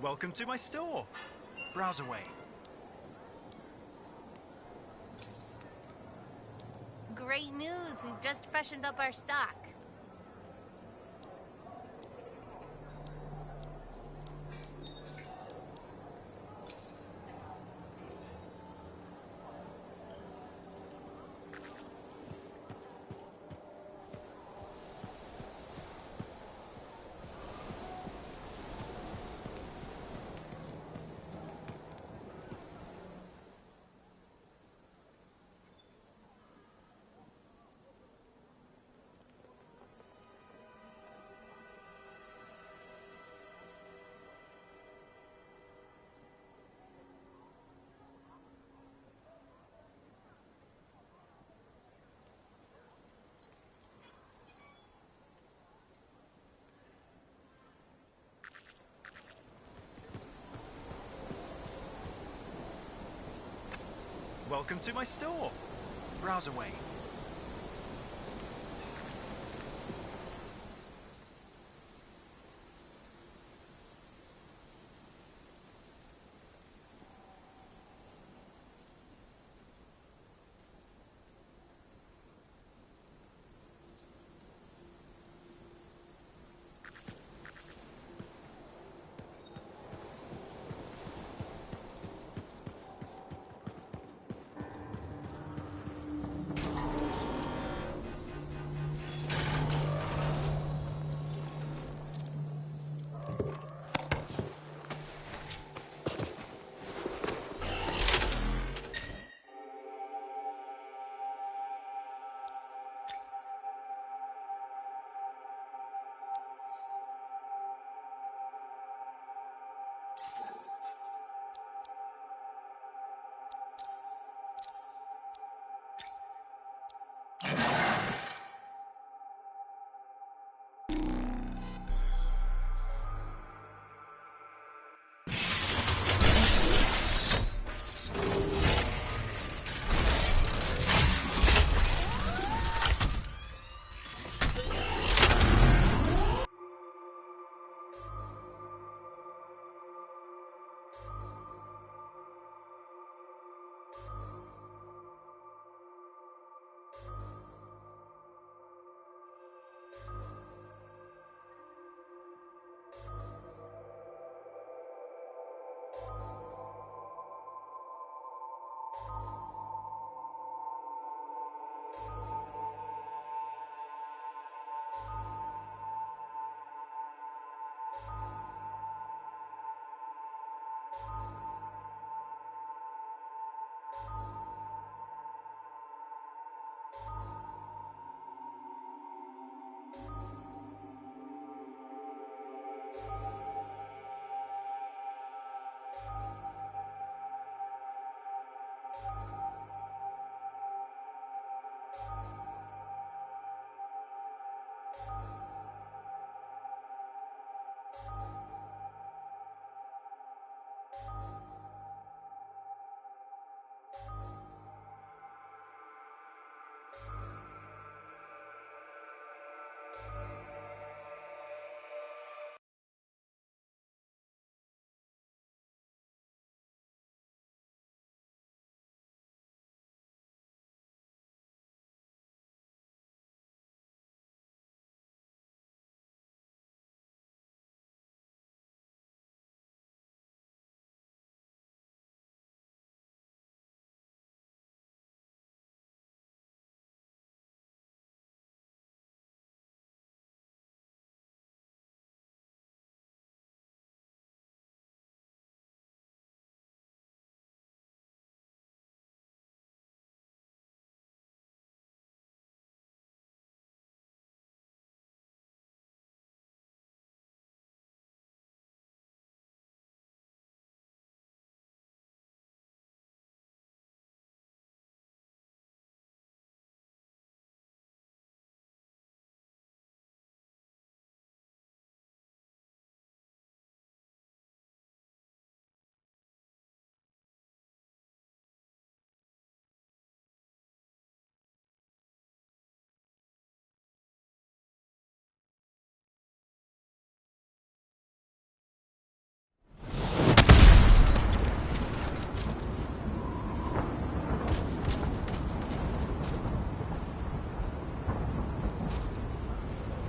Welcome to my store. Browse away. Great news! We've just freshened up our stock. Welcome to my store. Browse away.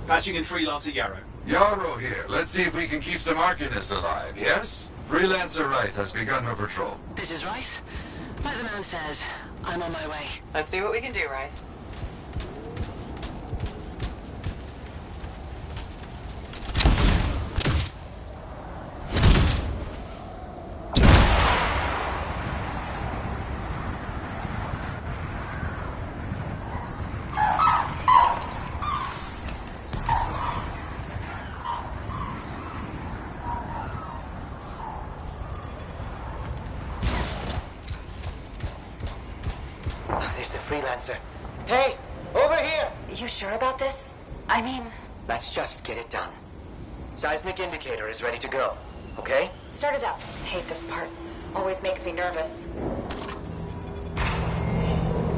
Patching in Freelancer Yarrow. Yarrow here. Let's see if we can keep some Arcanists alive, yes? Freelancer Wright has begun her patrol. This is Wright. Like the man says, I'm on my way. Let's see what we can do, Wright. There's the freelancer. Hey, over here! You sure about this? I mean... Let's just get it done. Seismic indicator is ready to go, okay? Start it up. Hate this part. Always makes me nervous.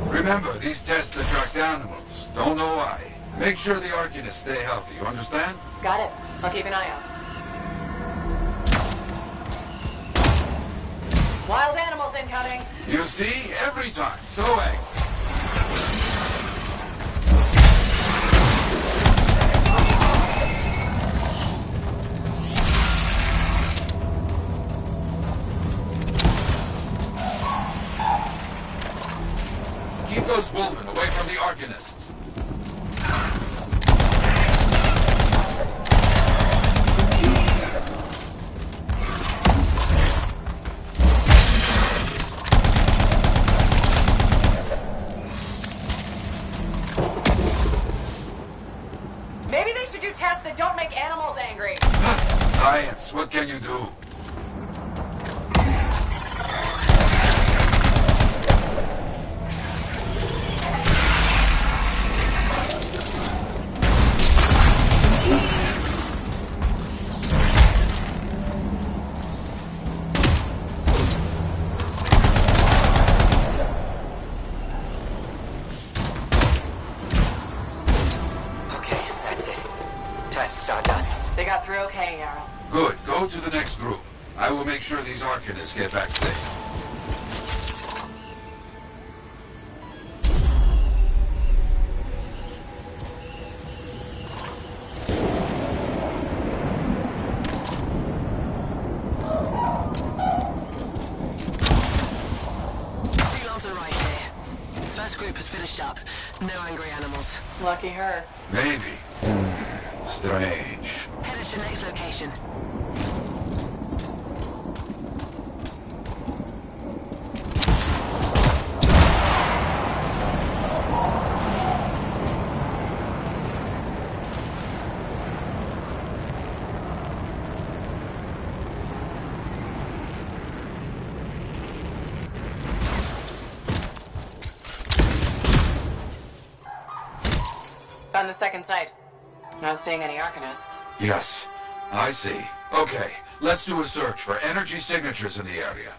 Remember, these tests attract animals. Don't know why. Make sure the Arcanists stay healthy, you understand? Got it. I'll keep an eye out. Wild animals incoming! You see? Every time. So angry. Keep those wolven away from the Arcanists. Maybe they should do tests that don't make animals angry. Science, what can you do? Tests are done. They got through okay, Yarrow. Good. Go to the next group. I will make sure these Arcanists get back safe. Freelancer right here. First group has finished up. No angry animals. Lucky her. Maybe. Strange. Headed to next location. Found the second site. Not seeing any Arcanists. Yes, I see. Okay, let's do a search for energy signatures in the area.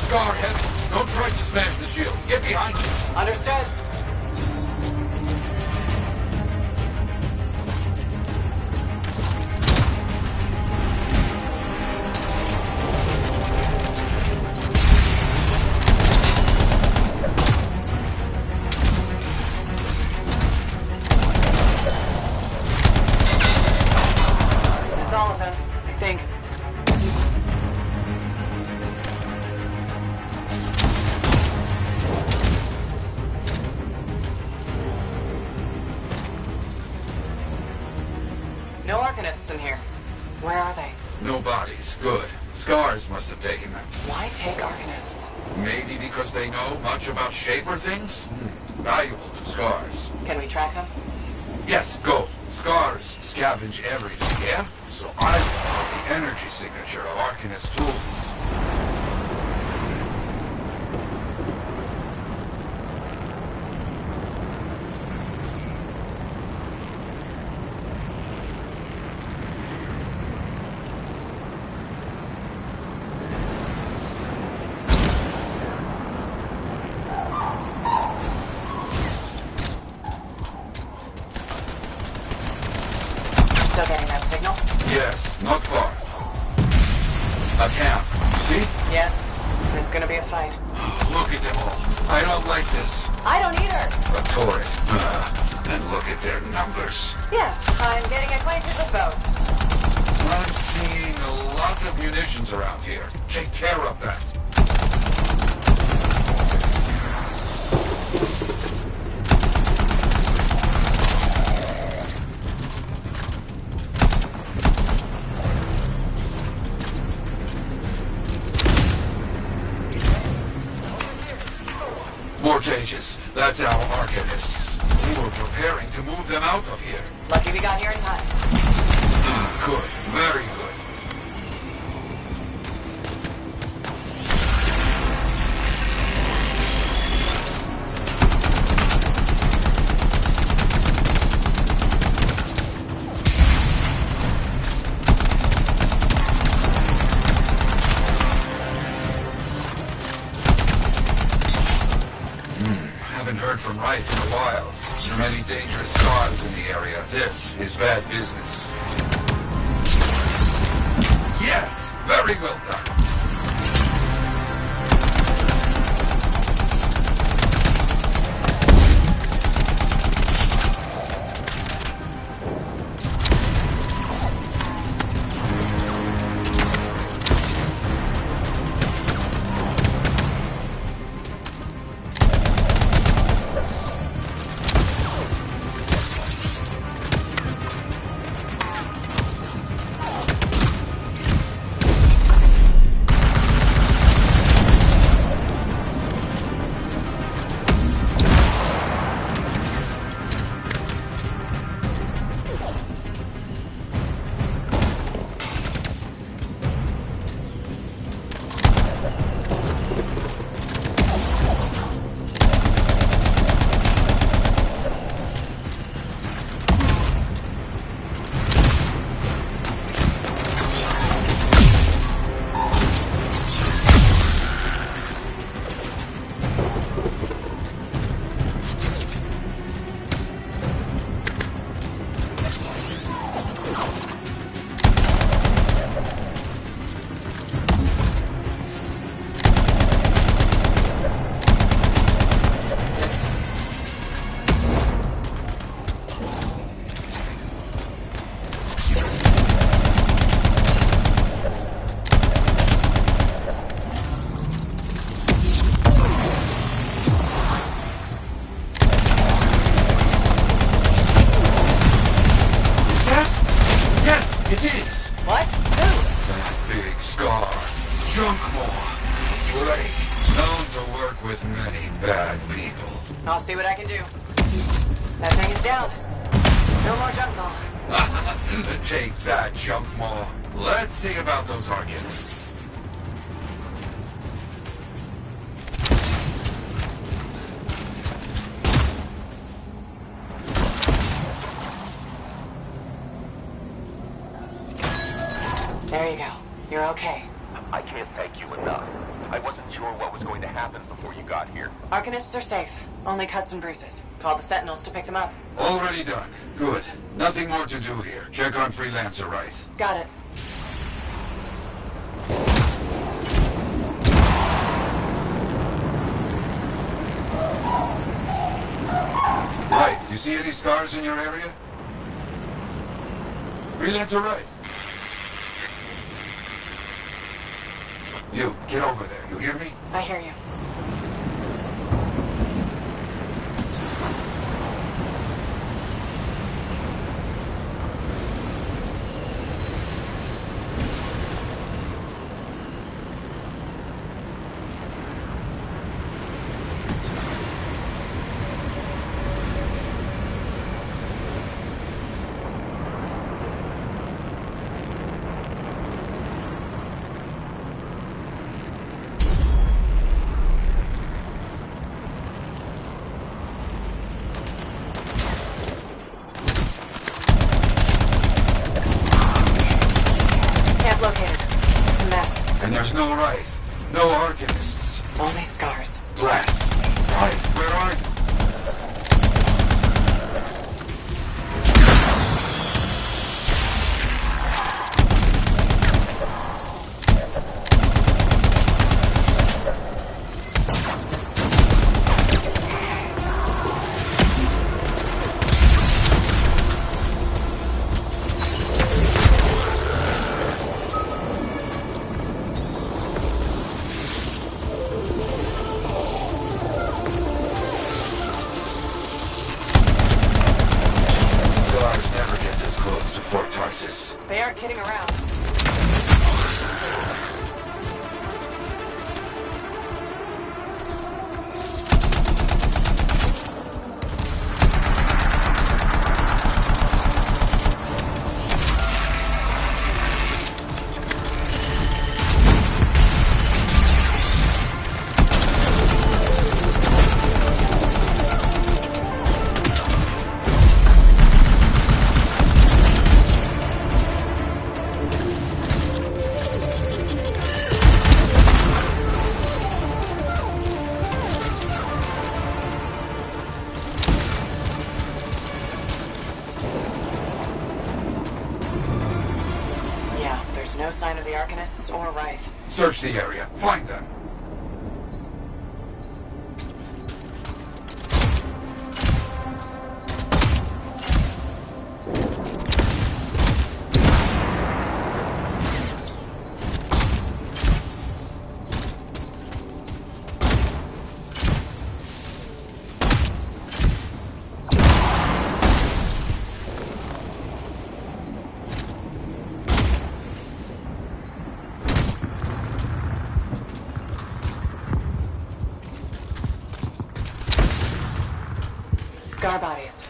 Scar heavy. Don't try to smash the shield. Get behind it. Understood. It's all of them, I think. Scars must have taken them. Why take Arcanists? Maybe because they know much about Shaper things? Valuable to Scars. Can we track them? Yes, go. Scars scavenge everything, yeah? So I want the energy signature of Arcanist tools. Still getting that signal? Yes, not far. A camp, see? Yes. It's gonna be a fight. Look at them all. I don't like this. I don't either. A turret. And look at their numbers. Yes, I'm getting acquainted with both. I'm seeing a lot of munitions around here. Take care of them. More cages. That's our Arcanists. We were preparing to move them out of here. Lucky we got here in time. Good. Very good. Haven't heard from Wright in a while. Many dangerous scars in the area. This is bad business. Yes! Very well done. with many bad people. I'll see what I can do. That thing is down. No more junk maw. Take that, junk maw. Let's see about those Arcanists. There you go. You're okay. I can't thank you enough. I wasn't sure what was going to happen before you got here. Arcanists are safe. Only cuts and bruises. Call the Sentinels to pick them up. Already done. Good. Nothing more to do here. Check on Freelancer Wright. Got it. Wright, you see any scars in your area? Freelancer Wright. You, get over there. You hear me? I hear you. No Wraith. No Arcanists. Only scars. Blast. Wraith, where are you? They aren't kidding around. No sign of the Arcanists or Wraith. Search the area. Find them. Scar bodies.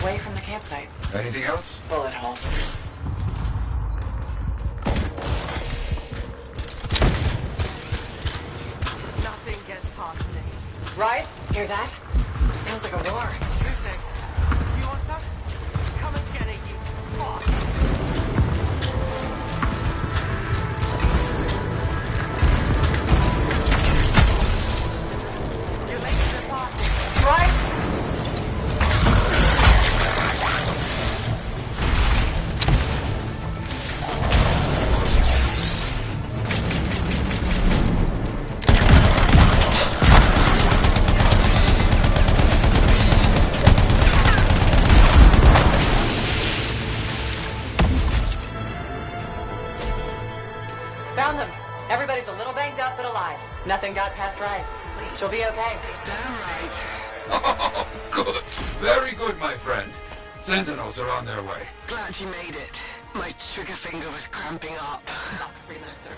Away from the campsite. Anything else? Bullet holes. Nothing gets past me. Right? Hear that? Sounds like a roar. Who thinks? You want that? Come and get it, you fuck. You're late to the party. Right? Found them. Everybody's a little banged up, but alive. Nothing got past Wraith. She'll be okay. Damn right. Oh, good. Very good, my friend. Sentinels are on their way. Glad you made it. My trigger finger was cramping up. Not freelancer.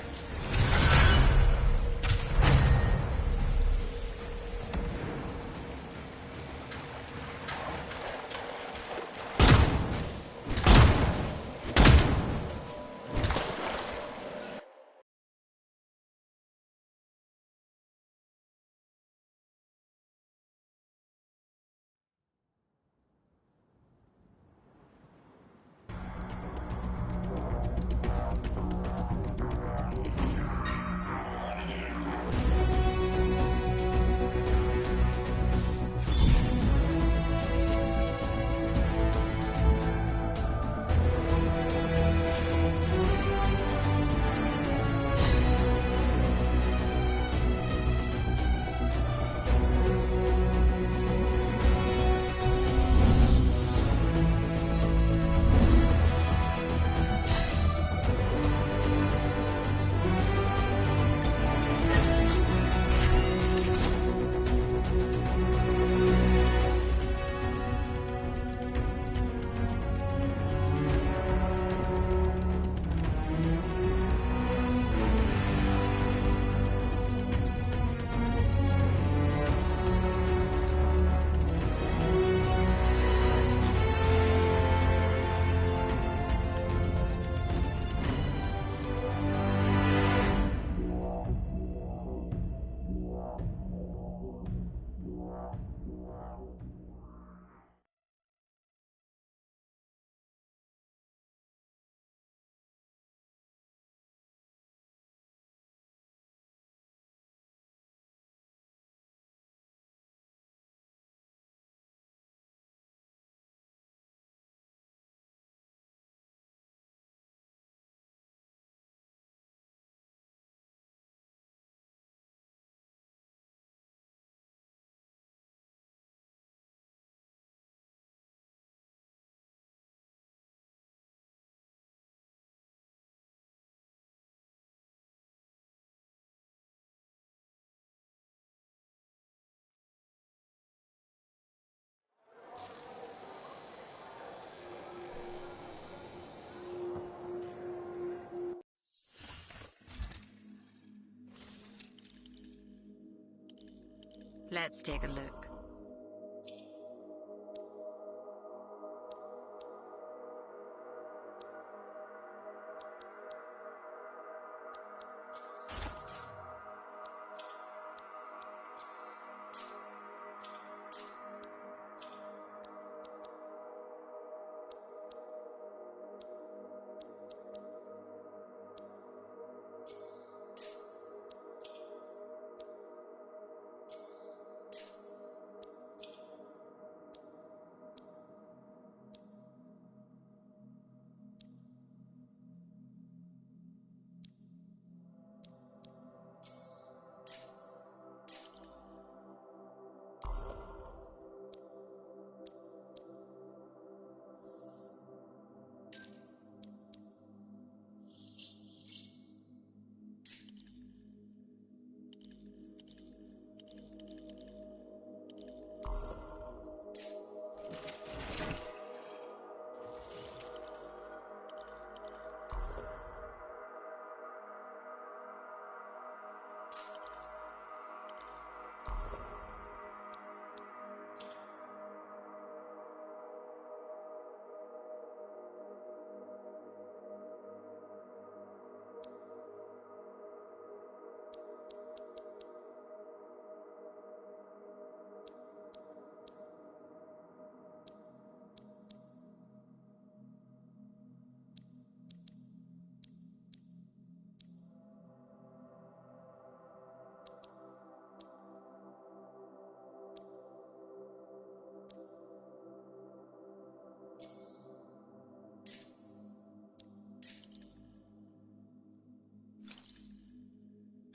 Let's take a look.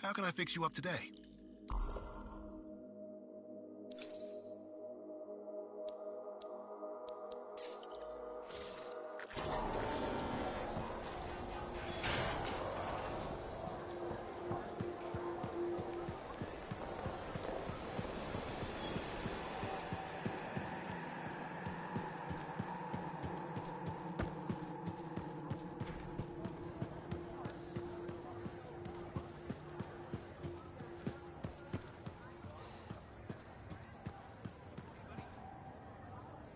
How can I fix you up today?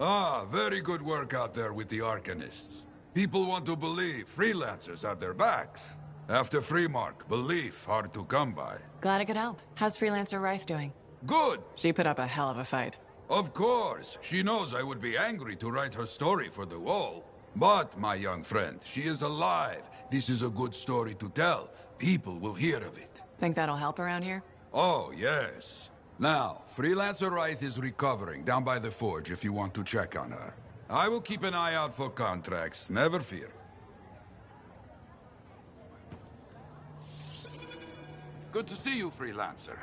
Ah, very good work out there with the Arcanists. People want to believe freelancers have their backs. After Freemark, belief hard to come by. Glad I could help. How's Freelancer Rife doing? Good! She put up a hell of a fight. Of course, she knows I would be angry to write her story for the wall. But, my young friend, she is alive. This is a good story to tell. People will hear of it. Think that'll help around here? Oh, yes. Now, Freelancer Wraith is recovering down by the forge if you want to check on her. I will keep an eye out for contracts, never fear. Good to see you, Freelancer.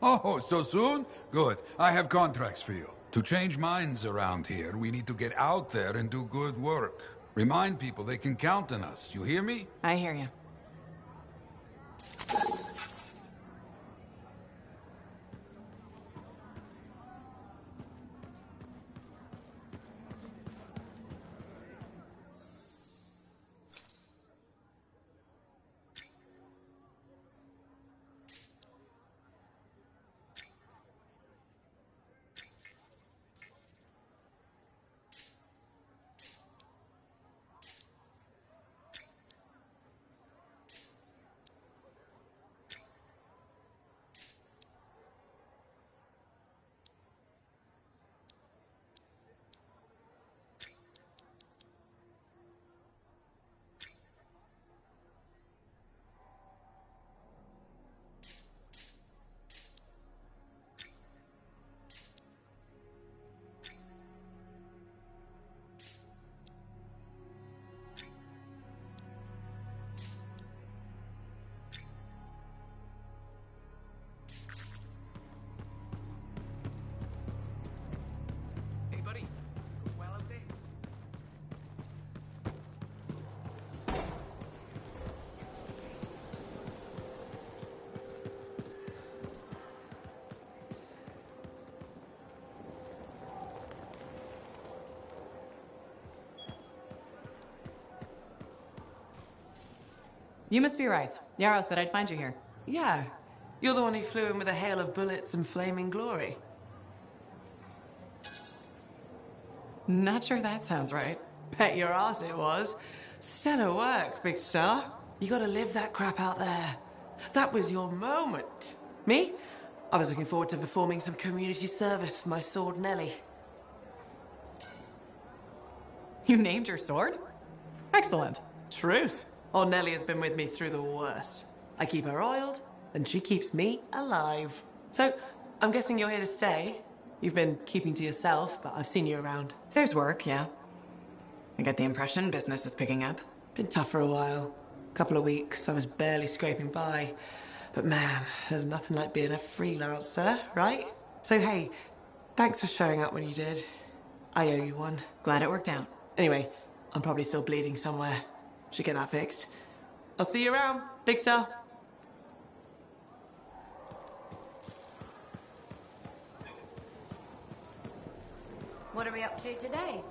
Oh, so soon? Good. I have contracts for you. To change minds around here, we need to get out there and do good work. Remind people they can count on us. You hear me? I hear you. You must be Wraith. Yarrow said I'd find you here. Yeah. You're the one who flew in with a hail of bullets and flaming glory. Not sure that sounds right. Bet your ass it was. Stellar work, Big Star. You gotta live that crap out there. That was your moment. Me? I was looking forward to performing some community service for my sword Nellie. You named your sword? Excellent. Truth. Oh, Nellie has been with me through the worst. I keep her oiled, and she keeps me alive. So, I'm guessing you're here to stay. You've been keeping to yourself, but I've seen you around. There's work, yeah. I get the impression business is picking up. Been tough for a while. Couple of weeks, I was barely scraping by. But man, there's nothing like being a freelancer, right? So hey, thanks for showing up when you did. I owe you one. Glad it worked out. Anyway, I'm probably still bleeding somewhere. Should get that fixed. I'll see you around, Big Star. What are we up to today?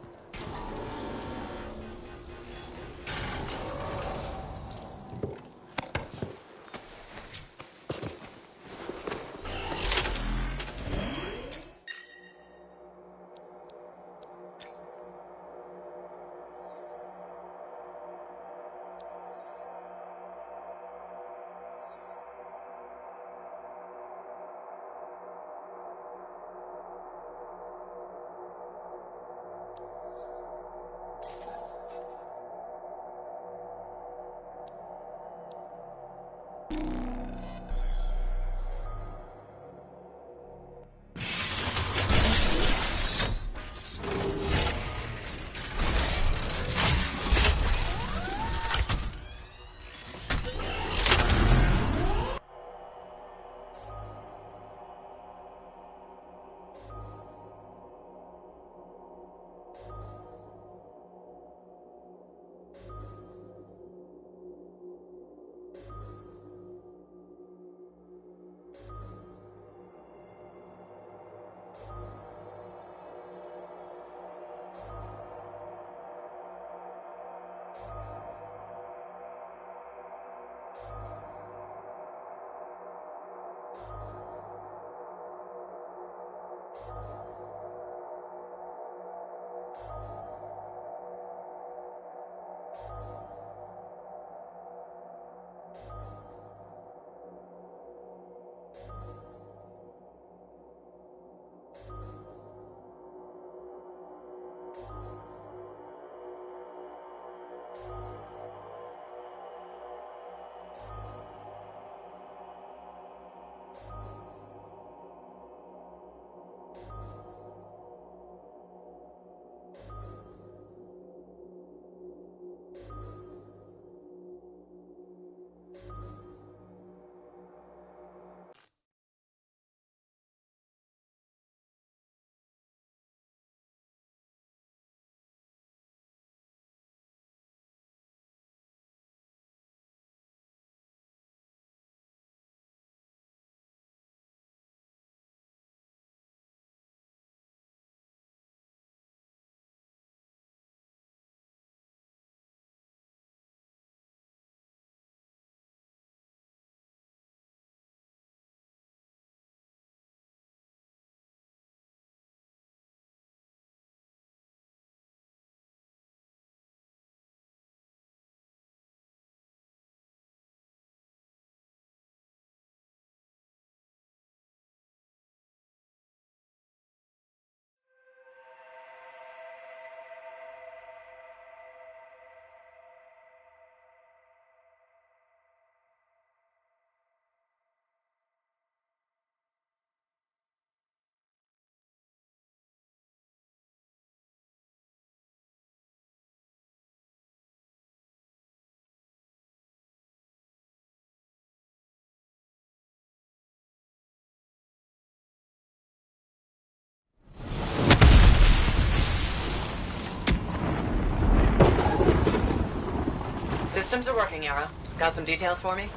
Systems are working, Yara. Got some details for me?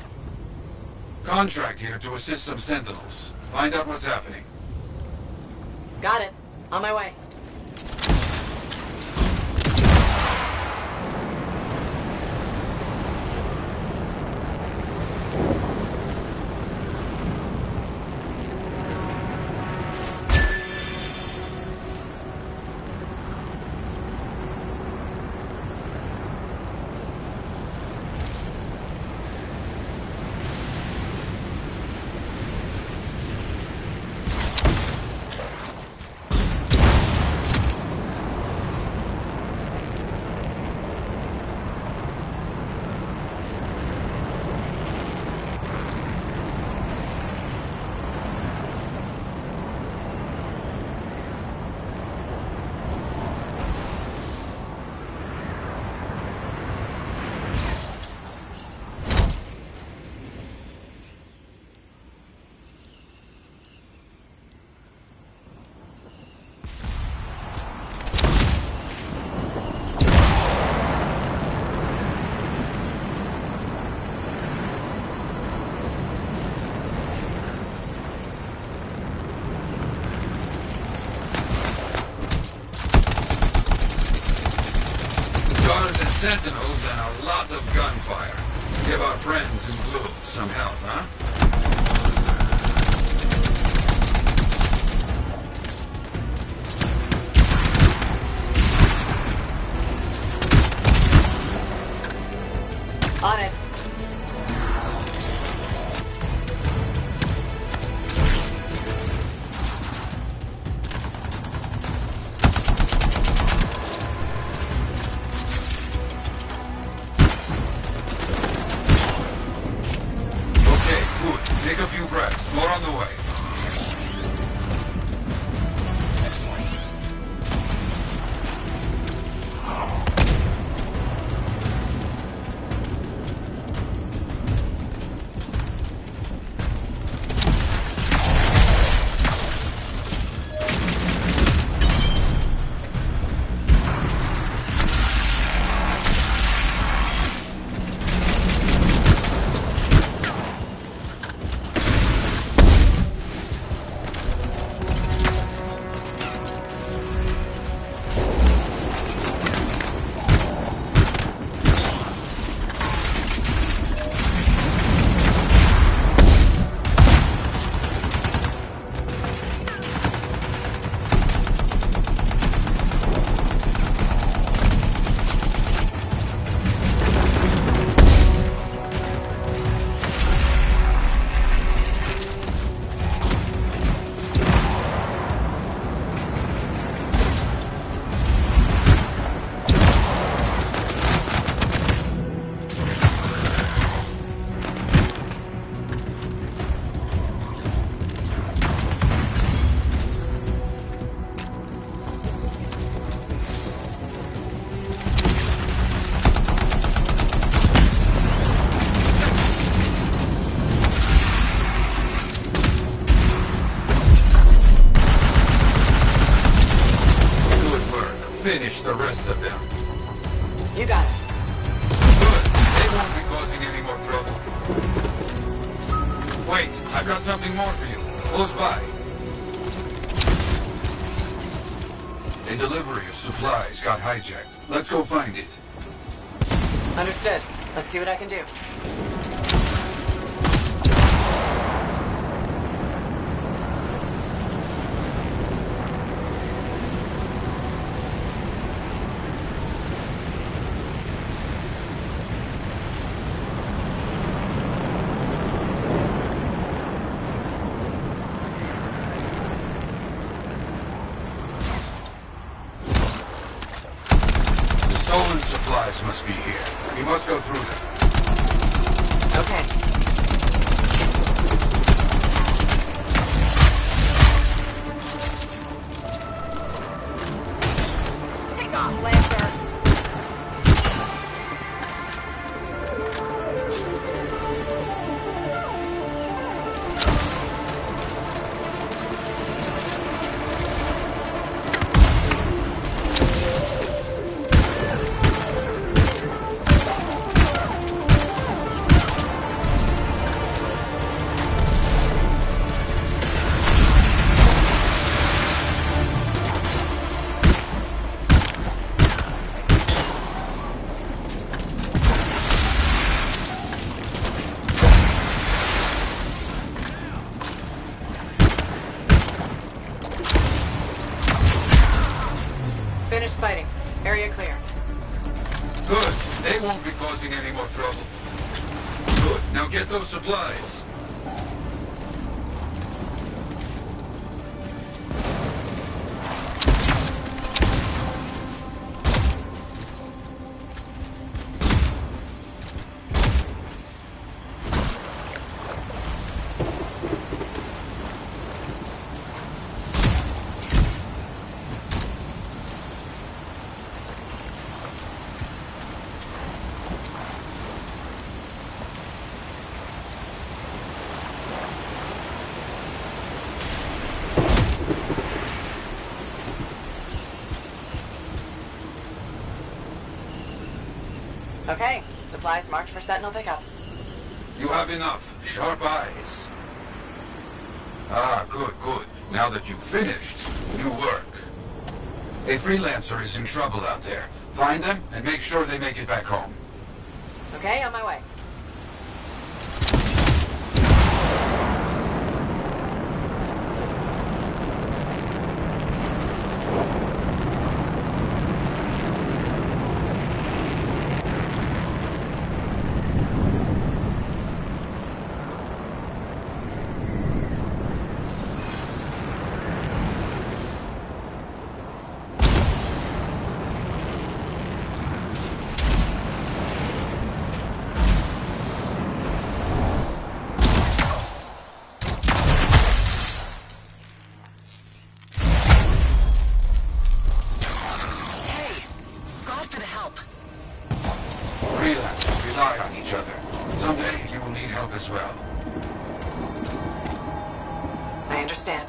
Contract here to assist some sentinels. Find out what's happening. Got it. On my way. friends in blue some help, huh? On it. Okay, good. Take a few breaths. More on the way. Finish the rest of them. You got it. Good. They won't be causing any more trouble. Wait, I've got something more for you. Close by. A delivery of supplies got hijacked. Let's go find it. Understood. Let's see what I can do. Stolen supplies must be here. We must go through them. Okay. Take off, Lancer. Finished fighting. Area clear. Good. They won't be causing any more trouble. Good. Now get those supplies. Okay. Supplies marked for Sentinel pickup. You have enough. Sharp eyes. Ah, good, good. Now that you've finished, new work. A freelancer is in trouble out there. Find them and make sure they make it back home. Okay, on my way. each other. Someday you will need help as well. I understand.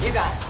You got it.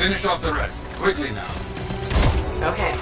Finish off the rest. Quickly now. Okay.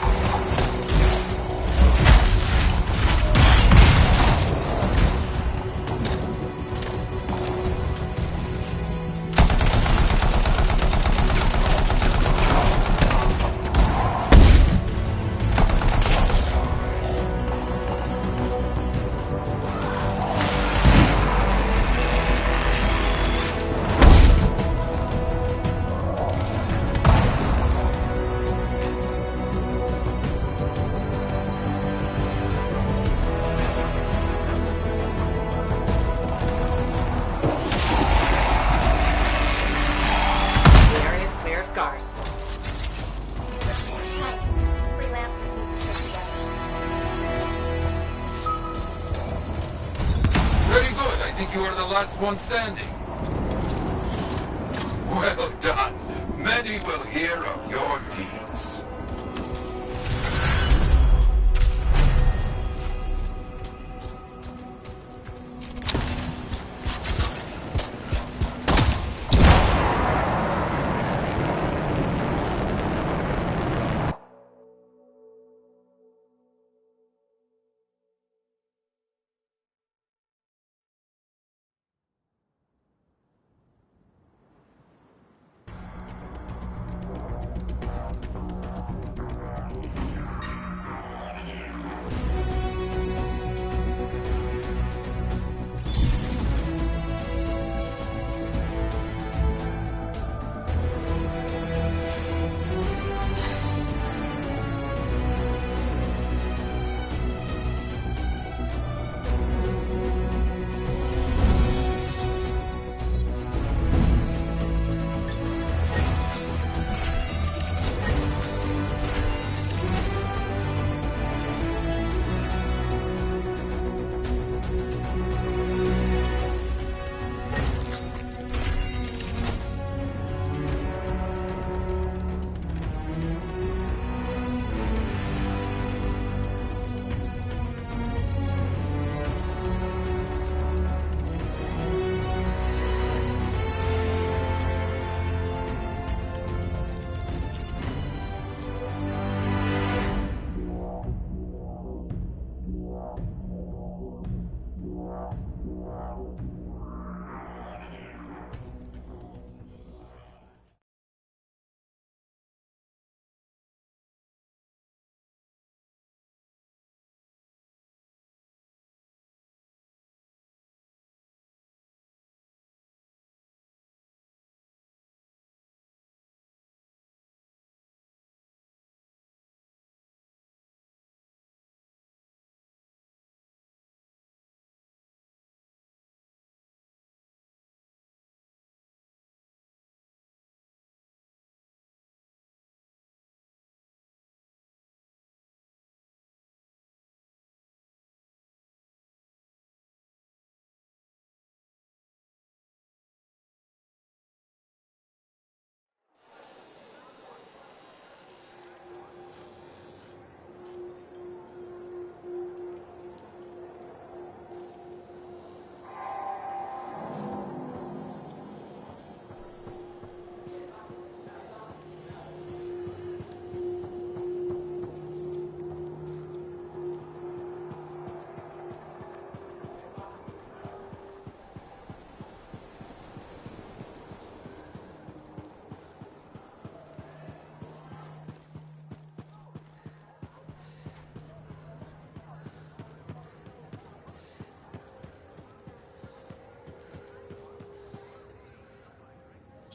Scars. Very good. I think you are the last one standing. Well done. Many will hear of your deeds.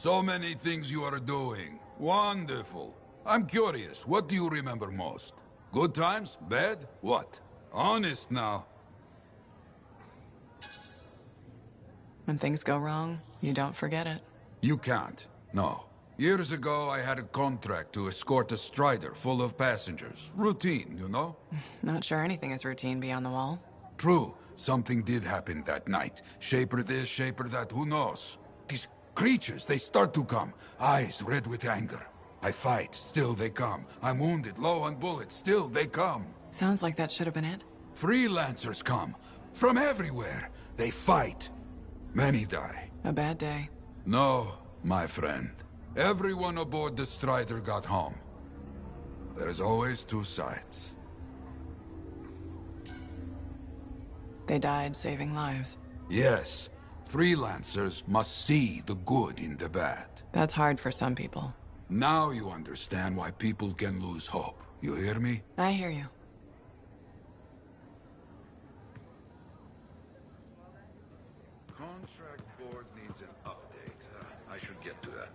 So many things you are doing. Wonderful. I'm curious, what do you remember most? Good times? Bad? What? Honest now. When things go wrong, you don't forget it. You can't. No. Years ago, I had a contract to escort a Strider full of passengers. Routine, you know? Not sure anything is routine beyond the wall. True. Something did happen that night. Shaper this, shaper that, who knows? These creatures, they start to come. Eyes red with anger. I fight, still they come. I'm wounded, low on bullets, still they come. Sounds like that should have been it. Freelancers come. From everywhere. They fight. Many die. A bad day. No, my friend. Everyone aboard the Strider got home. There's always two sides. They died saving lives. Yes. Freelancers must see the good in the bad. That's hard for some people. Now you understand why people can lose hope. You hear me? I hear you. Contract board needs an update. I should get to that.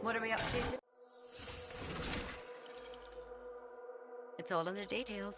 What are we up to? It's all in the details.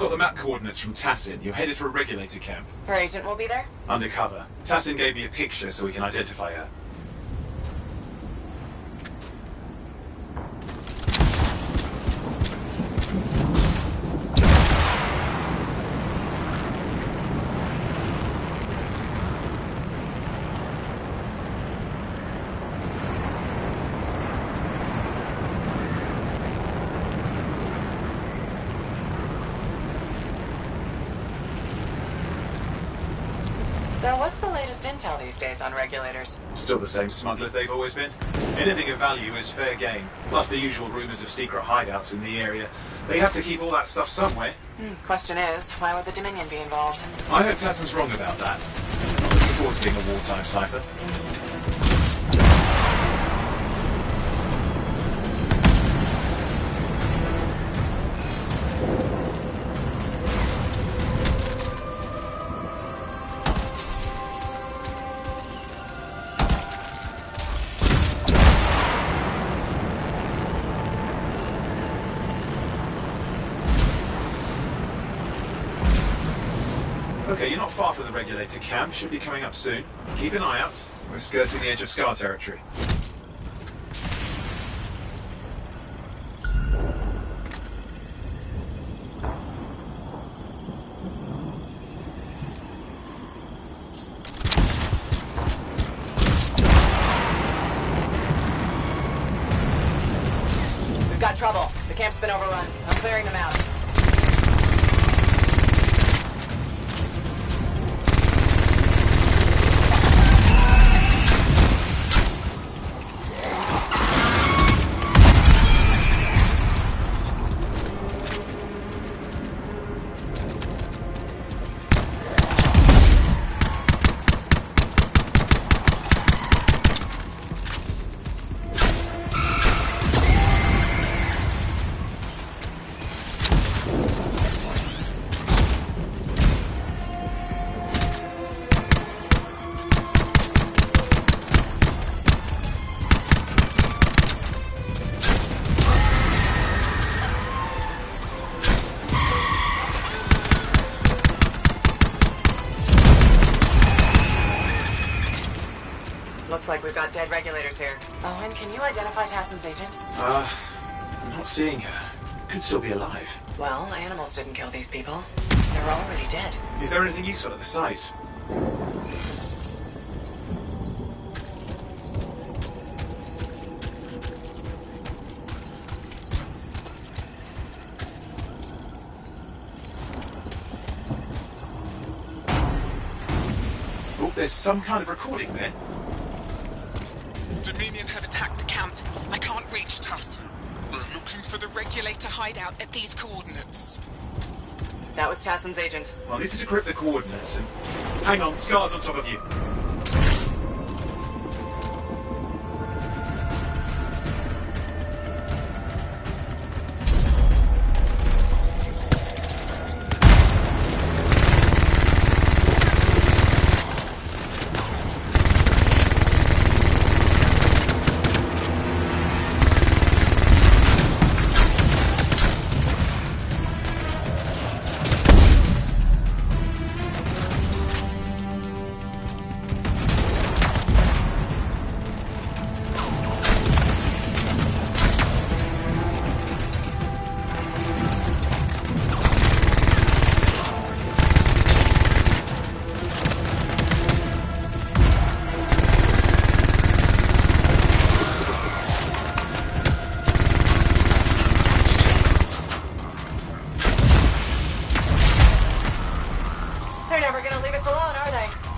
got the map coordinates from Tassin. You're headed for a regulator camp. Her agent will be there? Undercover. Tassin gave me a picture so we can identify her. So what's the latest intel these days on regulators? Still the same smugglers they've always been. Anything of value is fair game. Plus the usual rumors of secret hideouts in the area. They have to keep all that stuff somewhere. Question is, why would the Dominion be involved? I hope Tassin's wrong about that. I'm looking forward to being a wartime cipher. Okay, you're not far from the regulator camp. Should be coming up soon. Keep an eye out. We're skirting the edge of Scar territory. We've got trouble. The camp's been overrun. I'm clearing them out. Looks like we've got dead regulators here. Owen, can you identify Tassin's agent? I'm not seeing her. Could still be alive. Well, animals didn't kill these people. They're already dead. Is there anything useful at the site? Oh, there's some kind of recording there. Dominion have attacked the camp. I can't reach Tuss. We're looking for the regulator hideout at these coordinates. That was Tassin's agent. I'll need to decrypt the coordinates and... Hang on, Scar's on top of you.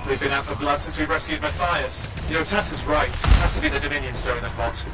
They've been out for blood since we rescued Matthias. You know, Tess is right. It has to be the Dominion stirring the pot.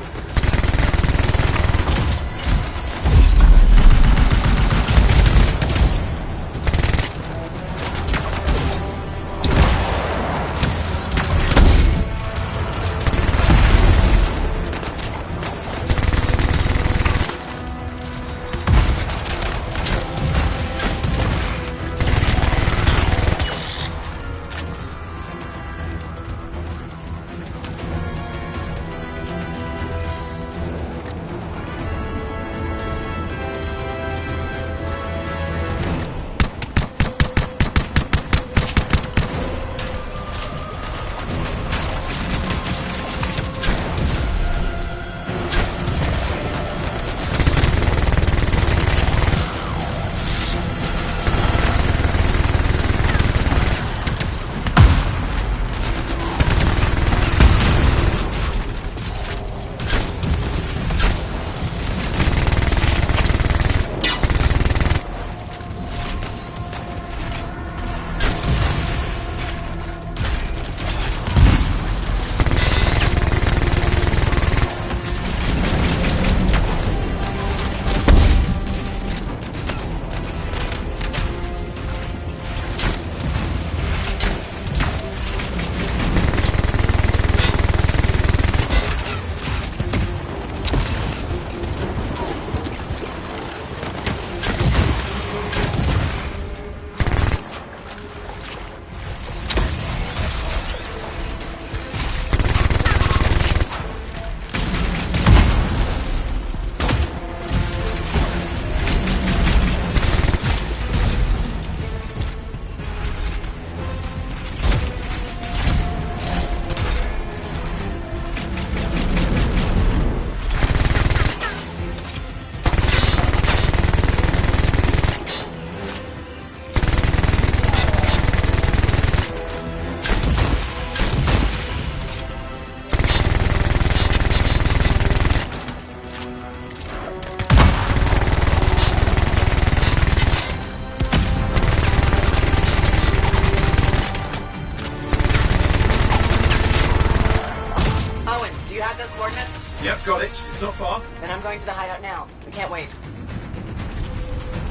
You have those coordinates? Yep, got it. It's not far. Then I'm going to the hideout now. We can't wait.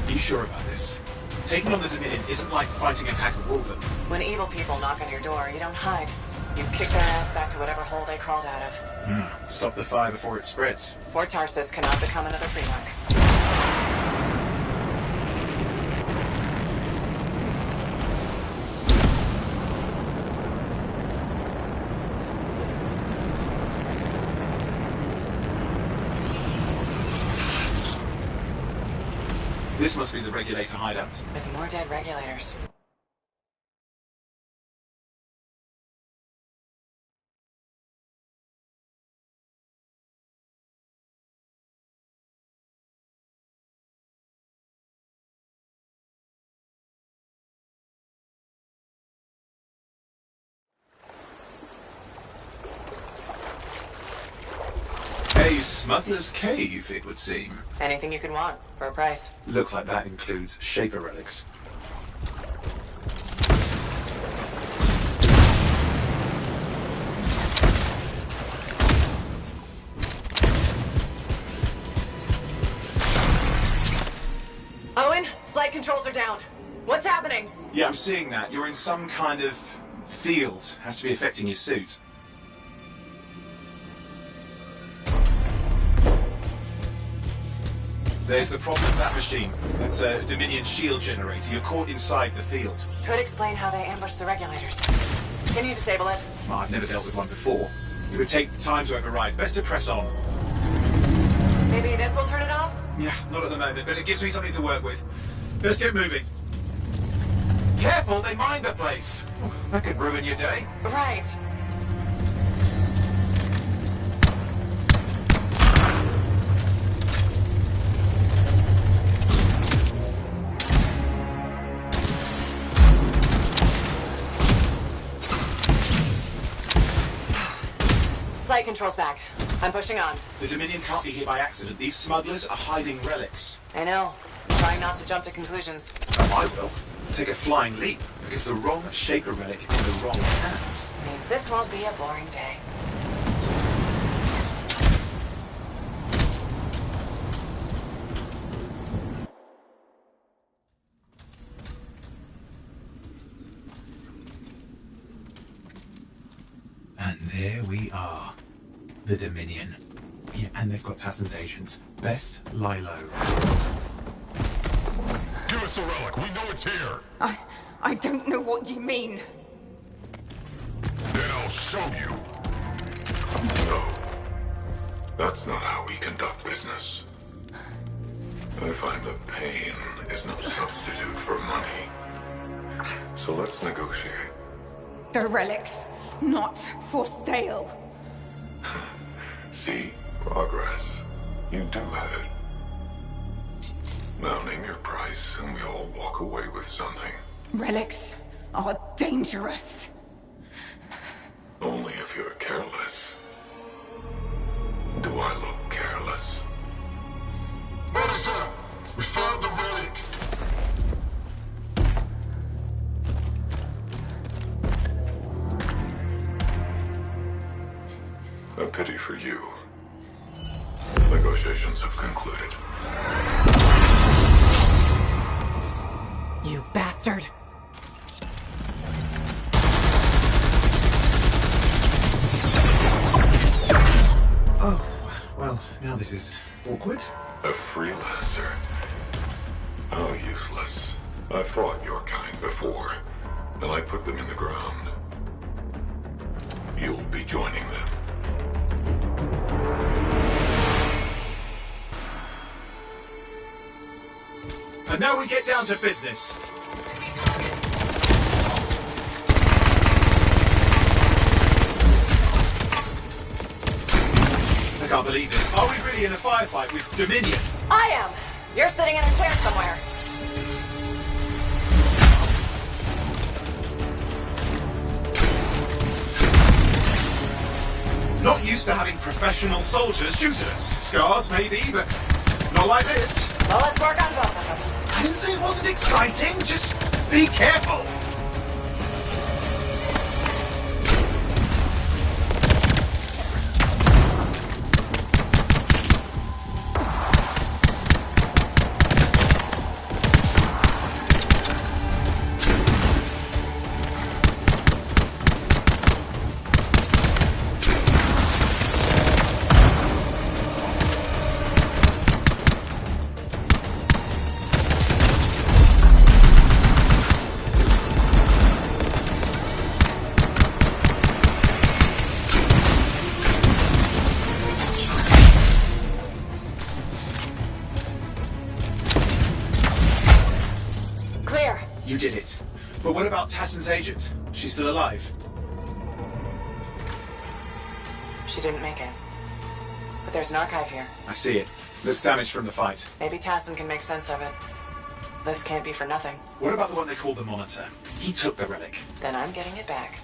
Are you sure about this? Taking on the Dominion isn't like fighting a pack of wolven. When evil people knock on your door, you don't hide. You kick their ass back to whatever hole they crawled out of. Stop the fire before it spreads. Fort Tarsus cannot become another Raenock. This must be the regulator hideout. With more dead regulators. A smuggler's cave, it would seem. Anything you could want, for a price. Looks like that includes Shaper relics. Owen, flight controls are down. What's happening? Yeah, I'm seeing that. You're in some kind of field. Has to be affecting your suit. There's the problem with that machine. It's a Dominion shield generator. You're caught inside the field. Could explain how they ambushed the regulators. Can you disable it? Well, I've never dealt with one before. It would take time to override. Best to press on. Maybe this will turn it off? Yeah, not at the moment, but it gives me something to work with. Let's get moving. Careful, they mine the place. Oh, that could ruin your day. Right. Flight controls back. I'm pushing on. The Dominion can't be here by accident. These smugglers are hiding relics. I know. I'm trying not to jump to conclusions. Oh, I will. Take a flying leap. Because the wrong Shaper relic in the wrong hands. Means this won't be a boring day. And there we are. The Dominion. Yeah, and they've got Tassin's agents. Best lie low. Give us the relic. We know it's here. I don't know what you mean. Then I'll show you. No. That's not how we conduct business. I find that pain is no substitute for money. So let's negotiate. The relics, not for sale. See? Progress. You do have it. Now name your price, and we all walk away with something. Relics are dangerous. Only if you're careless. Do I look careless? Officer, we found the relic. A pity for you. Negotiations have concluded. You bastard. Oh, well, now this is awkward. A freelancer? How useless. I fought your kind before, and I put them in the ground. You'll be joining them. And now we get down to business. I can't believe this. Are we really in a firefight with Dominion? I am! You're sitting in a chair somewhere. Not used to having professional soldiers shoot at us. Scars, maybe, but not like this. Well, let's work on both of them. I didn't say it wasn't exciting. Just be careful. But what about Tassin's agent? She's still alive? She didn't make it. But there's an archive here. I see it. Looks damaged from the fight. Maybe Tassin can make sense of it. This can't be for nothing. What about the one they called the Monitor? He took the relic. Then I'm getting it back.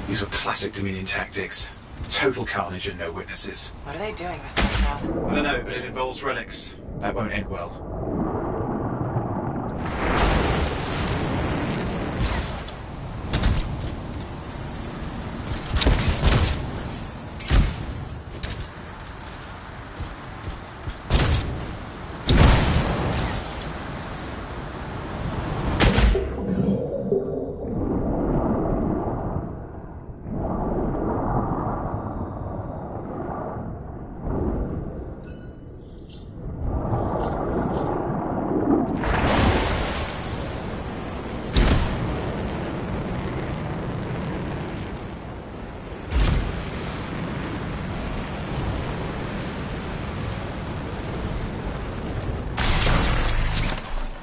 These were classic Dominion tactics. Total carnage and no witnesses. What are they doing this way south? I don't know, but it involves relics. That won't end well.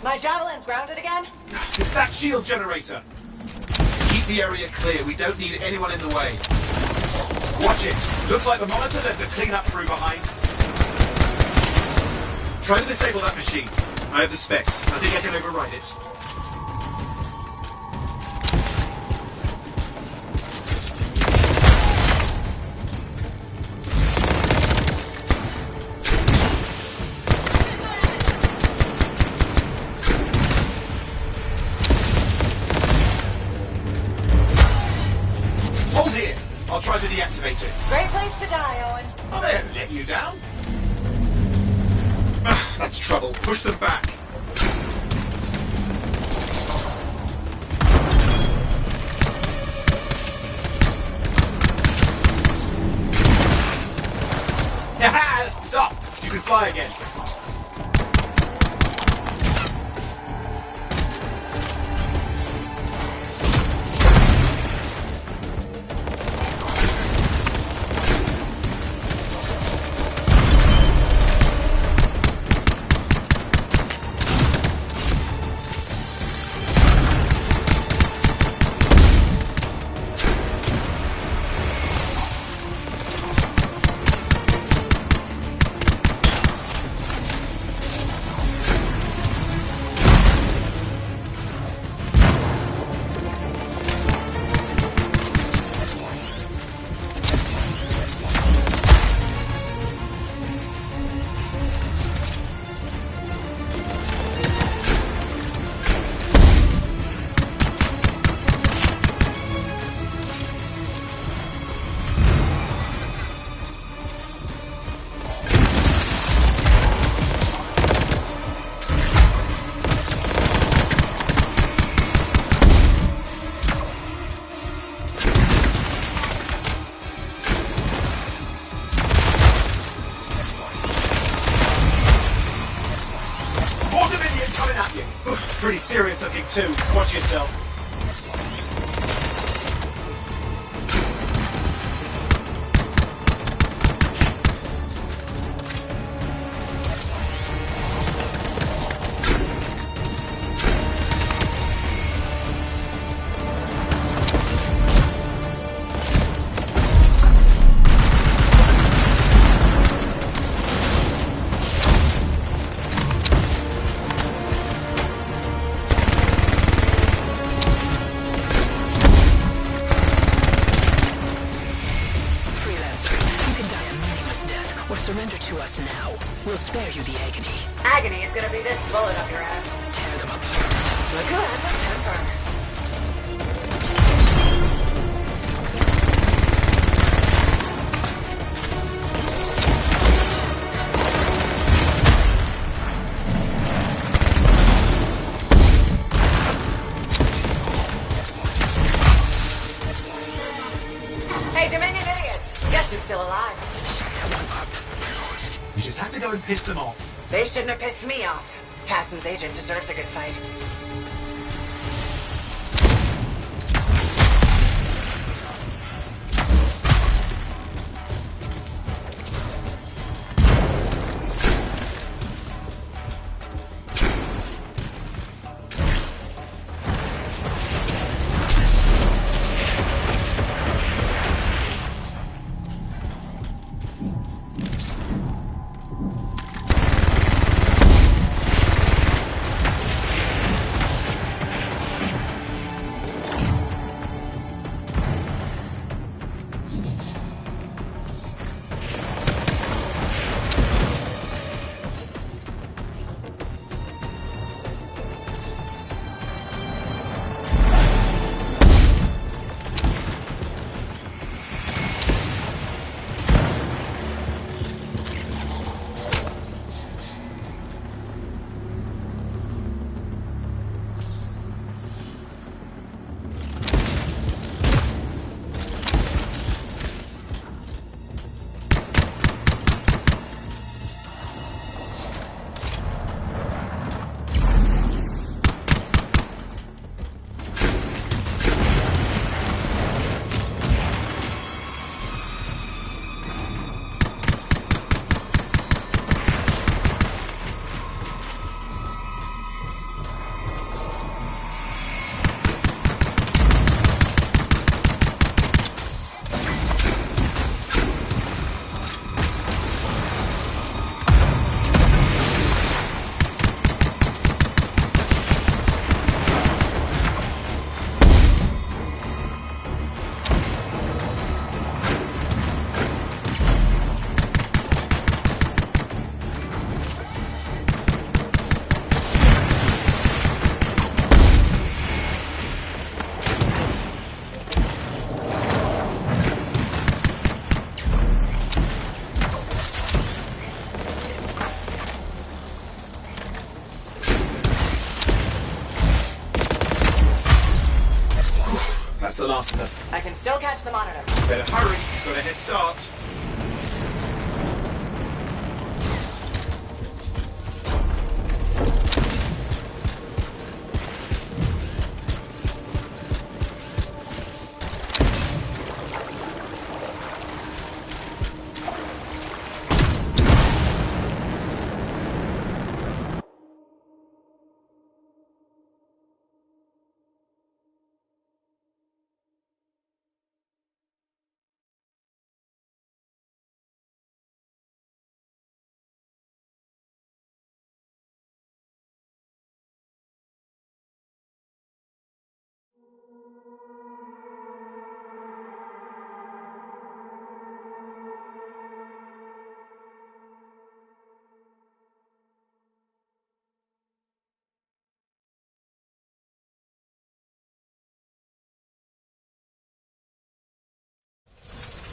My javelin's grounded again? It's that shield generator! Keep the area clear. We don't need anyone in the way. Watch it! Looks like the Monitor left a clean-up crew behind. Try to disable that machine. I have the specs. I think I can override it. Hold here. I'll try to deactivate it. Great place to die, Owen. Oh, they haven't let you down. That's trouble. Push them back. It's off. You can fly again. Pretty serious looking too. Watch yourself. Surrender to us now. We'll spare you the agony. Agony is gonna be this bullet up your ass. Tear them apart. Look who has a temper. Hey, Dominion idiots! Guess who's still alive? You just had to go and piss them off. They shouldn't have pissed me off. Tassin's agent deserves a good fight. master them. I can still catch the monitor. Better hurry, he's got a head start.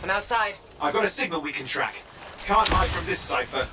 I'm outside. I've got a signal we can track. Can't hide from this cipher.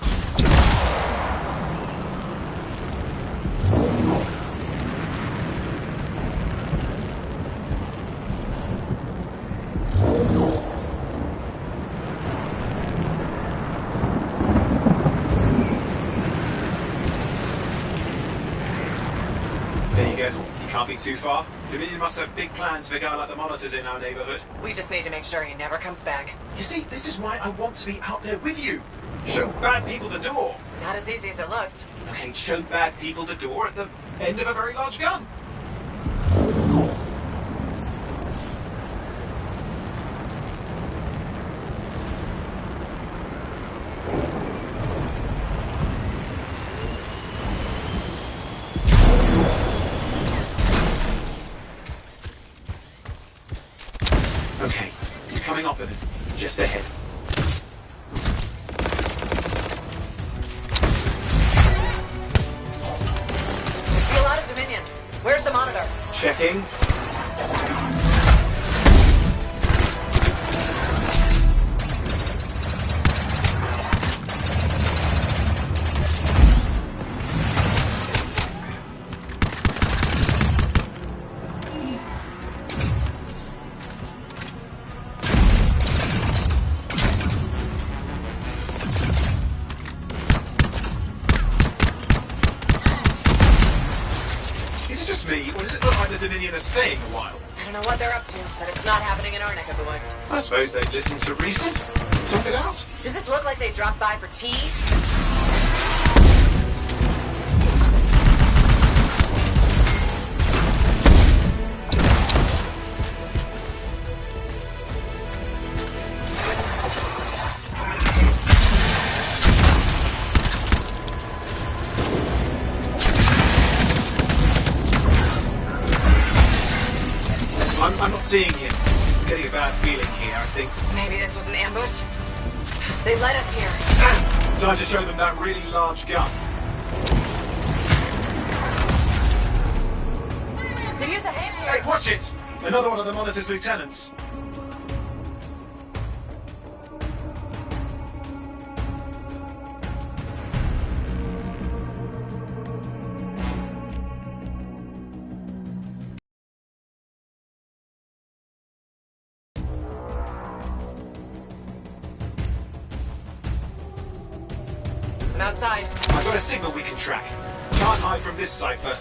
There you go. You can't be too far. Dominion must have big plans for a guy like the monitors in our neighborhood. We just need to make sure he never comes back. You see, this is why I want to be out there with you. Show bad people the door. Not as easy as it looks. Okay, show bad people the door at the end of a very large gun. Okay, you're coming up on it. Just ahead. We see a lot of Dominion. Where's the monitor? Checking. Is it just me, or does it look like the Dominion are staying a while? I don't know what they're up to, but it's not happening in our neck of the woods. I suppose they'd listen to reason. Talk it out. Does this look like they dropped by for tea? I'm not seeing him. I'm getting a bad feeling here, I think. Maybe this was an ambush? They led us here. Time to show them that really large gun. Did you use a hand here? Hey, watch it! Another one of the Monitor's lieutenants. I'm outside. I've got a signal we can track. Can't hide from this cipher.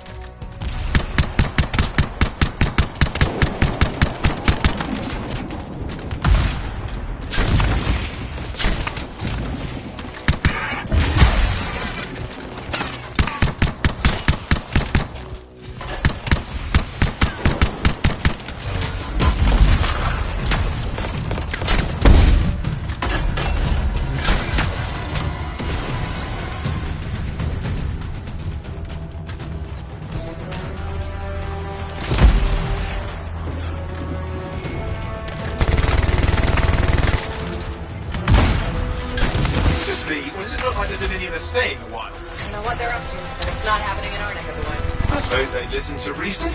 Or does it look like the Dominion are staying a while? I don't know what they're up to, but it's not happening in our neck of the woods. I suppose they'd listen to reason.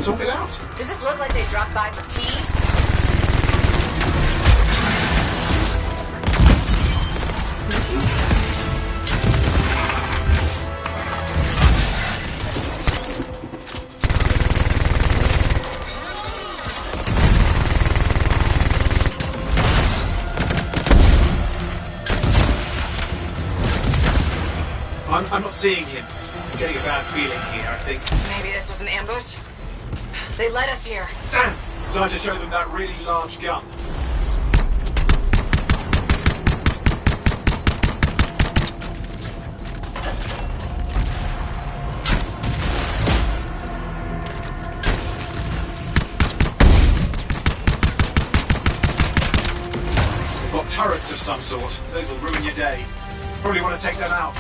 Talk it out. Does this look like they dropped by for tea? I'm not seeing him. I'm getting a bad feeling here, I think. Maybe this was an ambush? They led us here. Damn! Time to show them that really large gun. Got turrets of some sort. Those will ruin your day. Probably want to take them out.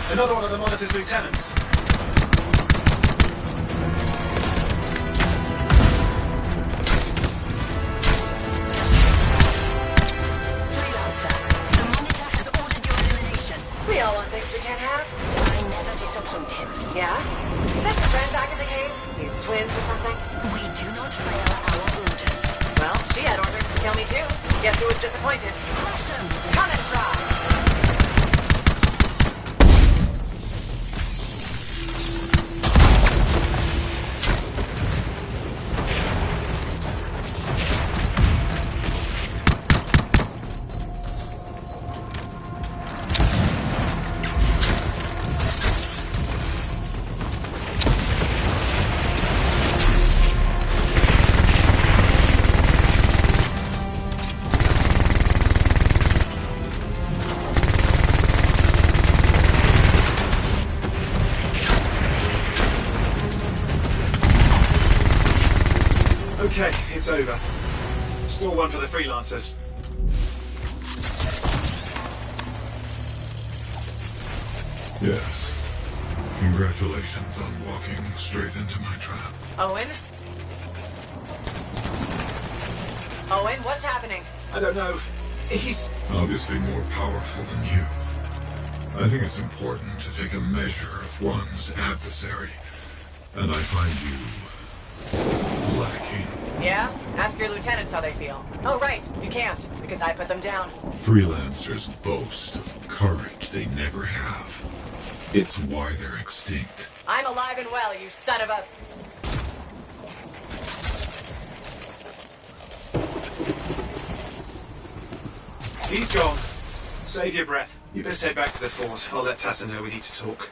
Another one of the Monitor's lieutenants. Freelancer, the Monitor has ordered your elimination. We all want things we can't have. I never disappoint him. Yeah? Is that your friend back in the cave? You twins or something? We do not fail our orders. Well, she had orders to kill me too. Guess who was disappointed? Crush them! Come and try! Okay, it's over. Score one for the freelancers. Yes. Congratulations on walking straight into my trap. Owen? Owen, what's happening? I don't know. He's... Obviously more powerful than you. I think it's important to take a measure of one's adversary. And I find you... lacking. Yeah? Ask your lieutenants how they feel. Oh, right. You can't, because I put them down. Freelancers boast of courage they never have. It's why they're extinct. I'm alive and well, you son of a... He's gone. Save your breath. You best head back to the fort. I'll let Tassa know we need to talk.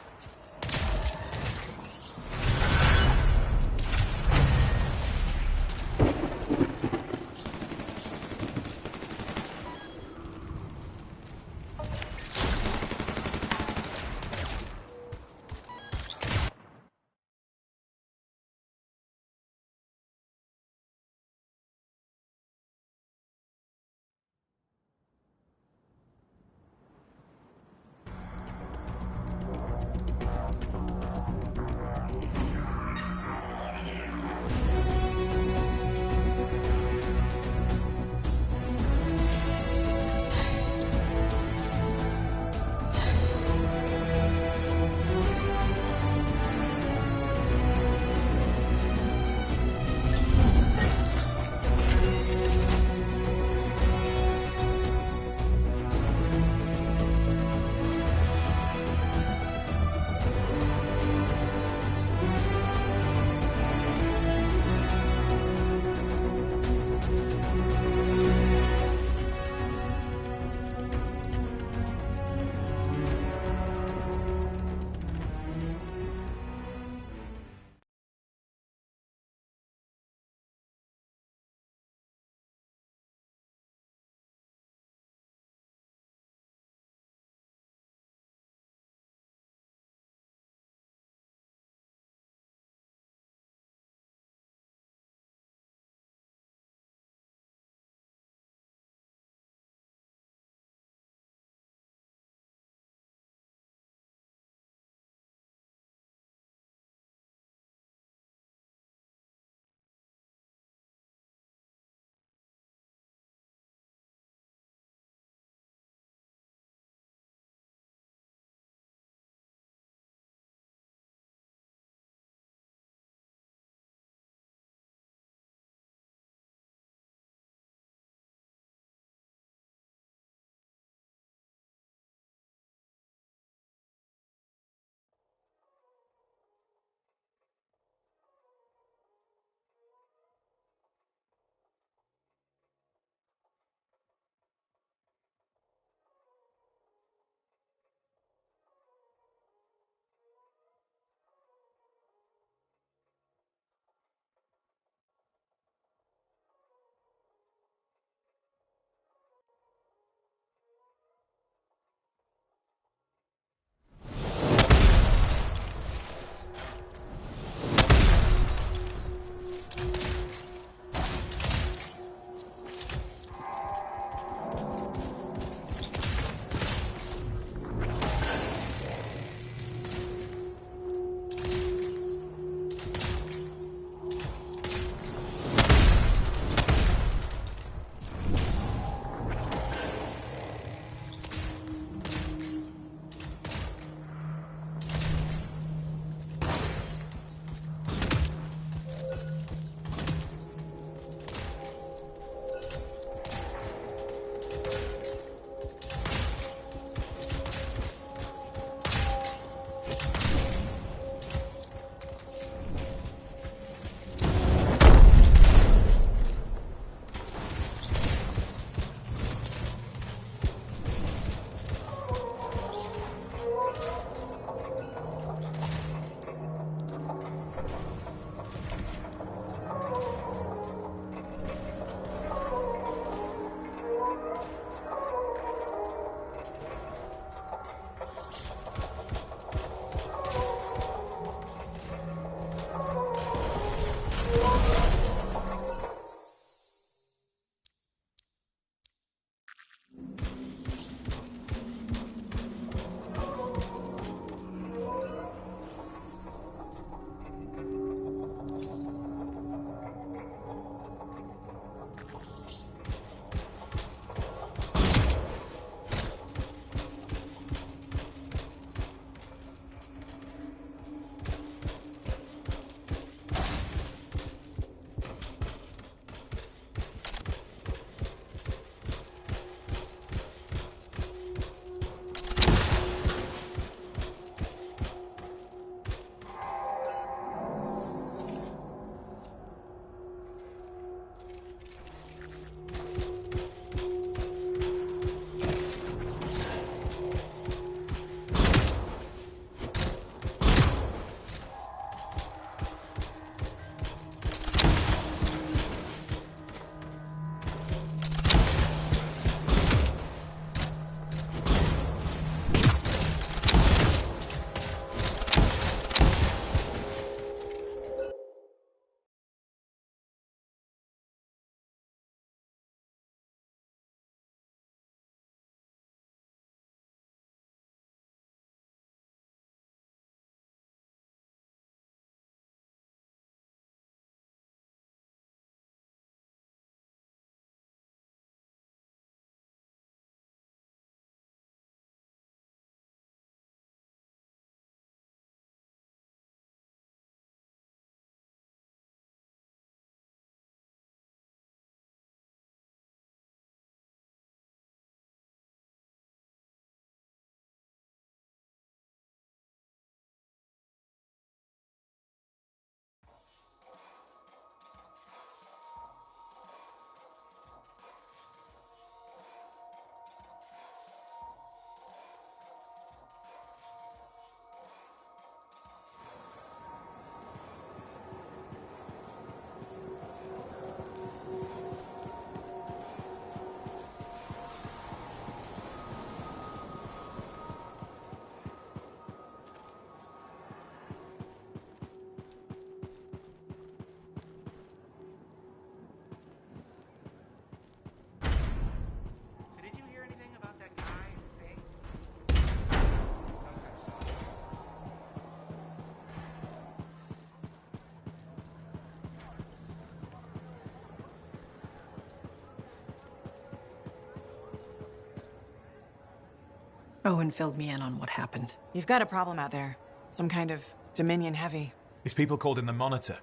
Owen filled me in on what happened. You've got a problem out there. Some kind of Dominion heavy. His people called him the Monitor.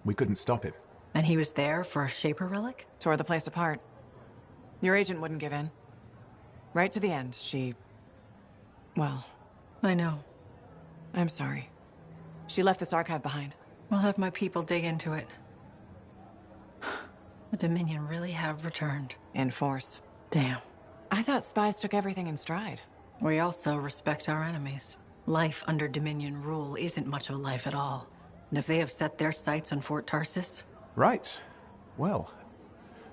We couldn't stop him. And he was there for a Shaper relic? Tore the place apart. Your agent wouldn't give in. Right to the end, well... I know. I'm sorry. She left this archive behind. We'll have my people dig into it. The Dominion really have returned. In force. Damn. I thought spies took everything in stride. We also respect our enemies. Life under Dominion rule isn't much of a life at all. And if they have set their sights on Fort Tarsis... Right. Well,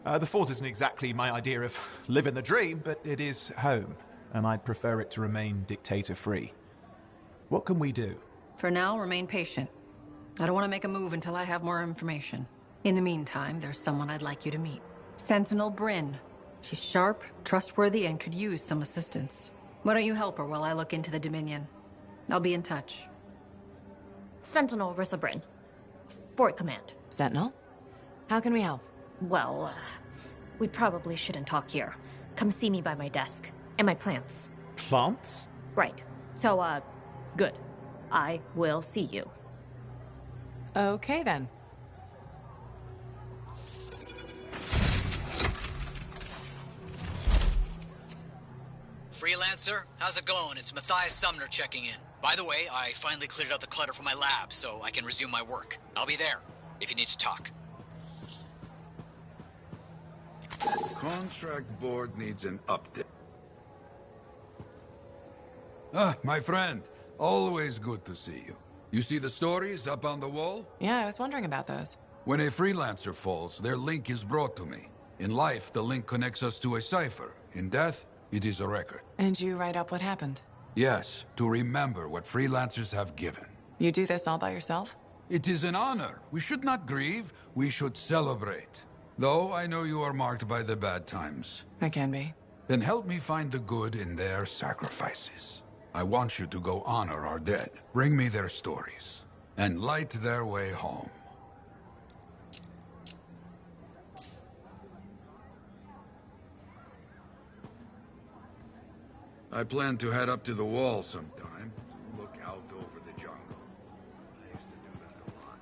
the fort isn't exactly my idea of living the dream, but it is home, and I'd prefer it to remain dictator-free. What can we do? For now, remain patient. I don't want to make a move until I have more information. In the meantime, there's someone I'd like you to meet. Sentinel Bryn. She's sharp, trustworthy, and could use some assistance. Why don't you help her while I look into the Dominion? I'll be in touch. Sentinel Rissa Bryn. Fort Command. Sentinel? How can we help? Well, we probably shouldn't talk here. Come see me by my desk. And my plants. Plants? Right. So, good. I will see you. Okay, then. Freelancer, how's it going? It's Matthias Sumner checking in. By the way, I finally cleared out the clutter from my lab, so I can resume my work. I'll be there, if you need to talk. Contract board needs an update. Ah, my friend. Always good to see you. You see the stories up on the wall? Yeah, I was wondering about those. When a freelancer falls, their link is brought to me. In life, the link connects us to a cipher. In death, it is a record. And you write up what happened? Yes, to remember what freelancers have given. You do this all by yourself? It is an honor. We should not grieve, we should celebrate. Though I know you are marked by the bad times. I can be. Then help me find the good in their sacrifices. I want you to go honor our dead. Bring me their stories. And light their way home. I plan to head up to the wall sometime. Look out over the jungle. I used to do that a lot.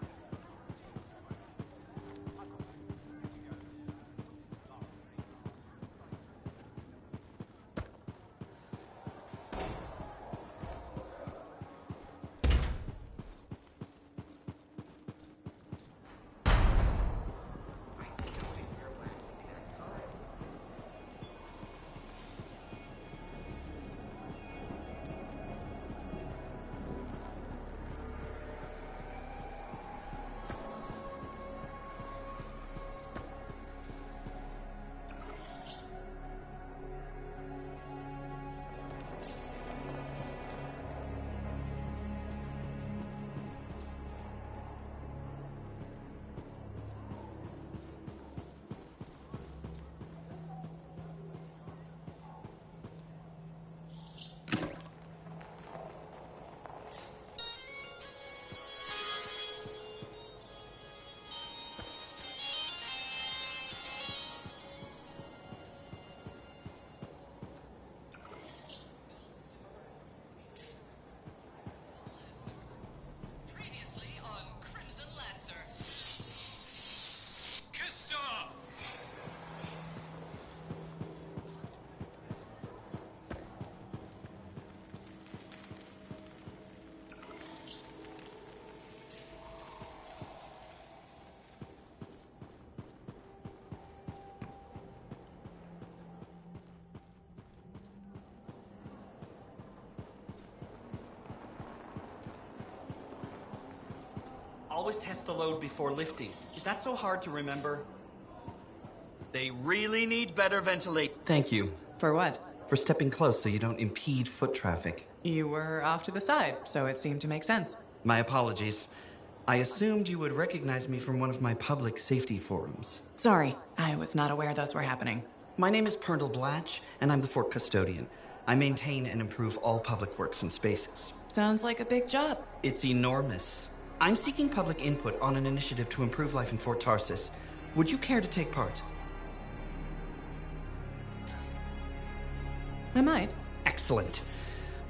Always test the load before lifting. Is that so hard to remember? They really need better ventilation. Thank you. For what? For stepping close so you don't impede foot traffic. You were off to the side, so it seemed to make sense. My apologies. I assumed you would recognize me from one of my public safety forums. Sorry, I was not aware those were happening. My name is Pernell Blatch, and I'm the fort custodian. I maintain and improve all public works and spaces. Sounds like a big job. It's enormous. I'm seeking public input on an initiative to improve life in Fort Tarsis. Would you care to take part? I might. Excellent.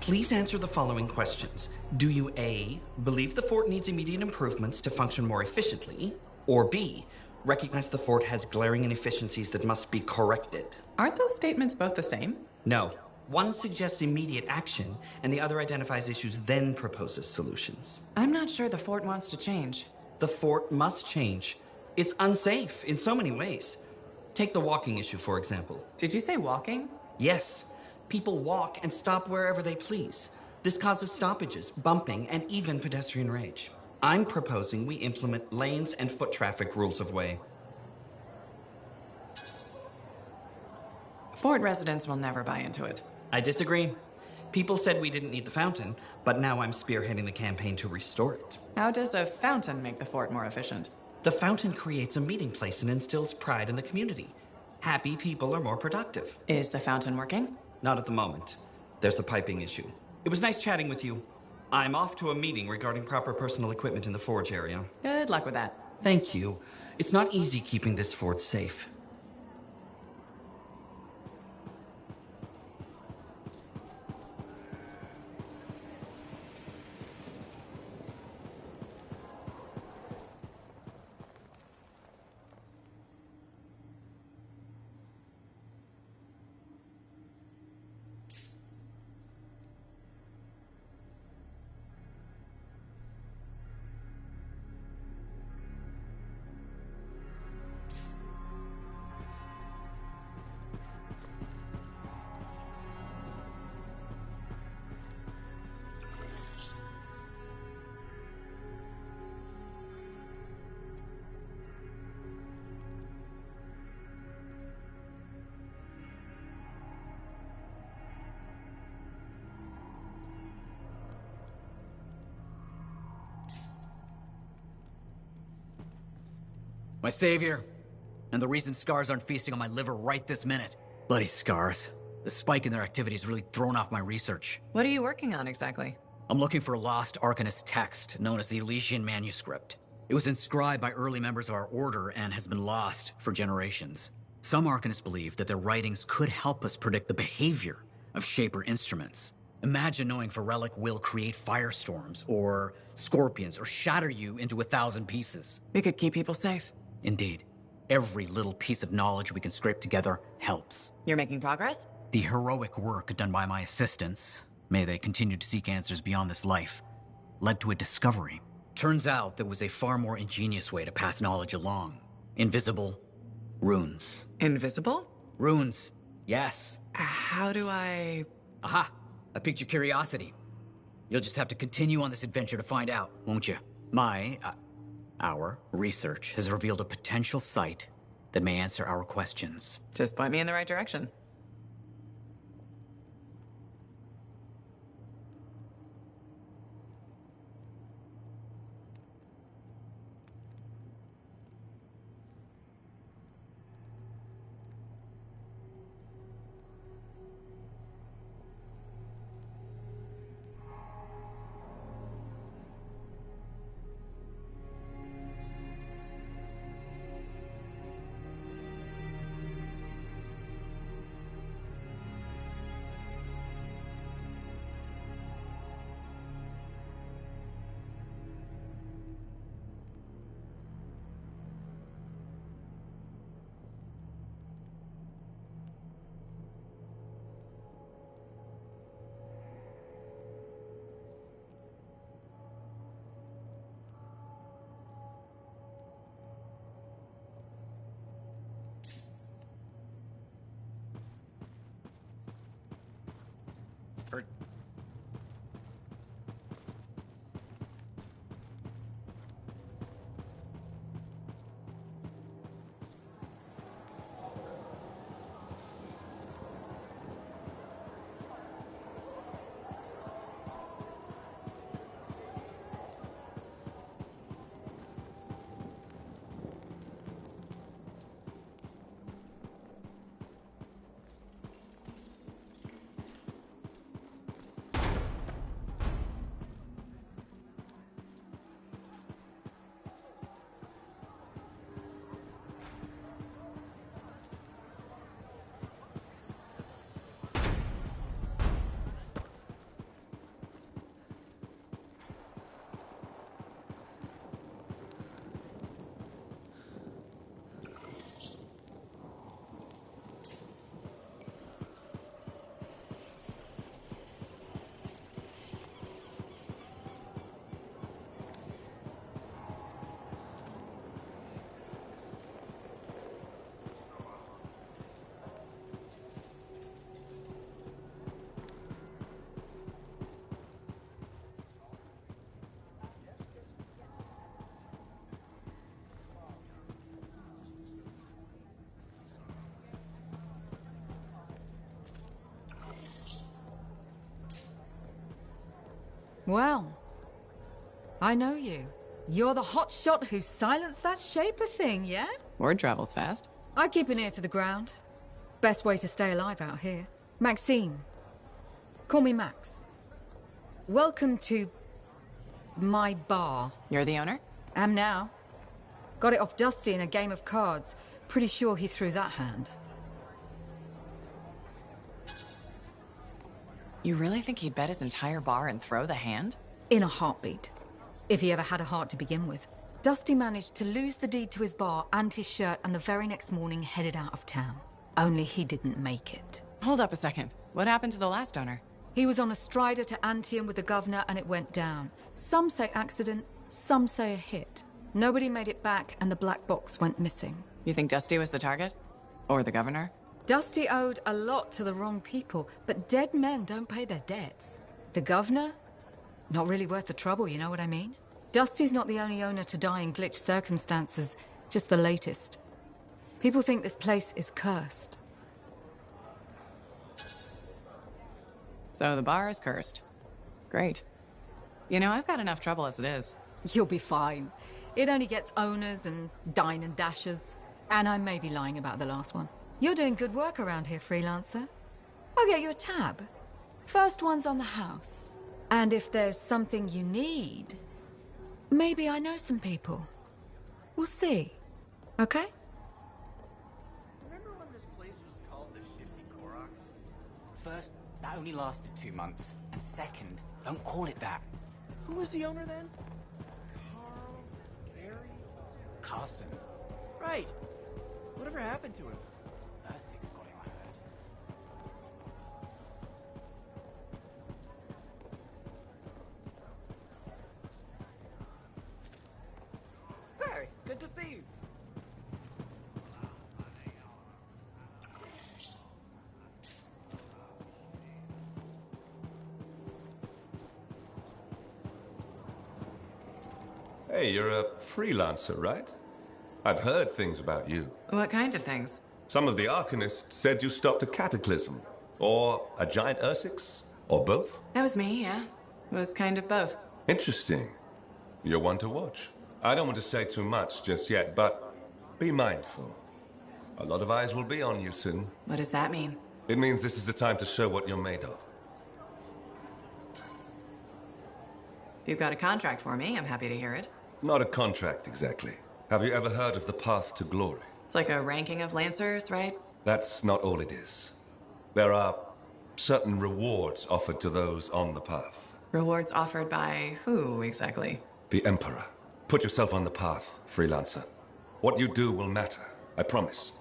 Please answer the following questions. Do you A, believe the fort needs immediate improvements to function more efficiently? Or B, recognize the fort has glaring inefficiencies that must be corrected? Aren't those statements both the same? No. One suggests immediate action, and the other identifies issues, then proposes solutions. I'm not sure the fort wants to change. The fort must change. It's unsafe in so many ways. Take the walking issue, for example. Did you say walking? Yes. People walk and stop wherever they please. This causes stoppages, bumping, and even pedestrian rage. I'm proposing we implement lanes and foot traffic rules of way. Fort residents will never buy into it. I disagree. People said we didn't need the fountain, but now I'm spearheading the campaign to restore it. How does a fountain make the fort more efficient? The fountain creates a meeting place and instills pride in the community. Happy people are more productive. Is the fountain working? Not at the moment. There's a piping issue. It was nice chatting with you. I'm off to a meeting regarding proper personal equipment in the forge area. Good luck with that. Thank you. It's not easy keeping this fort safe. My savior, and the reason scars aren't feasting on my liver right this minute. Bloody scars. The spike in their activity has really thrown off my research. What are you working on exactly? I'm looking for a lost Arcanist text known as the Elysian Manuscript. It was inscribed by early members of our order and has been lost for generations. Some Arcanists believe that their writings could help us predict the behavior of Shaper instruments. Imagine knowing Raenock will create firestorms, or scorpions, or shatter you into 1,000 pieces. We could keep people safe. Indeed. Every little piece of knowledge we can scrape together helps. You're making progress? The heroic work done by my assistants, may they continue to seek answers beyond this life, led to a discovery. Turns out there was a far more ingenious way to pass knowledge along. Invisible runes. Invisible? Runes, yes. How do I... Aha! I piqued your curiosity. You'll just have to continue on this adventure to find out, won't you? Our research has revealed a potential site that may answer our questions. Just point me in the right direction. Well, I know you. You're the hotshot who silenced that Shaper thing, yeah? Word travels fast. I keep an ear to the ground. Best way to stay alive out here. Maxine. Call me Max. Welcome to my bar. You're the owner? Am now. Got it off Dusty in a game of cards. Pretty sure he threw that hand. You really think he'd bet his entire bar and throw the hand? In a heartbeat. If he ever had a heart to begin with. Dusty managed to lose the deed to his bar and his shirt, and the very next morning headed out of town. Only he didn't make it. Hold up a second. What happened to the last owner? He was on a strider to Antium with the governor and it went down. Some say accident, some say a hit. Nobody made it back and the black box went missing. You think Dusty was the target? Or the governor? Dusty owed a lot to the wrong people, but dead men don't pay their debts. The governor? Not really worth the trouble, you know what I mean? Dusty's not the only owner to die in glitch circumstances, just the latest. People think this place is cursed. So the bar is cursed. Great. You know, I've got enough trouble as it is. You'll be fine. It only gets owners and dine and dashers. And I may be lying about the last one. You're doing good work around here, freelancer. I'll get you a tab. First one's on the house. And if there's something you need, maybe I know some people. We'll see. Okay? Remember when this place was called the Shifty Koroks? First, that only lasted 2 months. And second, don't call it that. Who was the owner then? Carl? Gary? Carson. Right. Whatever happened to him? Essex got him, I heard. Barry, good to see you. Hey, you're a freelancer, right? I've heard things about you. What kind of things? Some of the Arcanists said you stopped a cataclysm. Or a giant Ursix. Or both. That was me, yeah. It was kind of both. Interesting. You're one to watch. I don't want to say too much just yet, but be mindful. A lot of eyes will be on you soon. What does that mean? It means this is the time to show what you're made of. If you've got a contract for me, I'm happy to hear it. Not a contract, exactly. Have you ever heard of the Path to Glory? It's like a ranking of Lancers, right? That's not all it is. There are certain rewards offered to those on the path. Rewards offered by who, exactly? The Emperor. Put yourself on the path, freelancer. What you do will matter, I promise.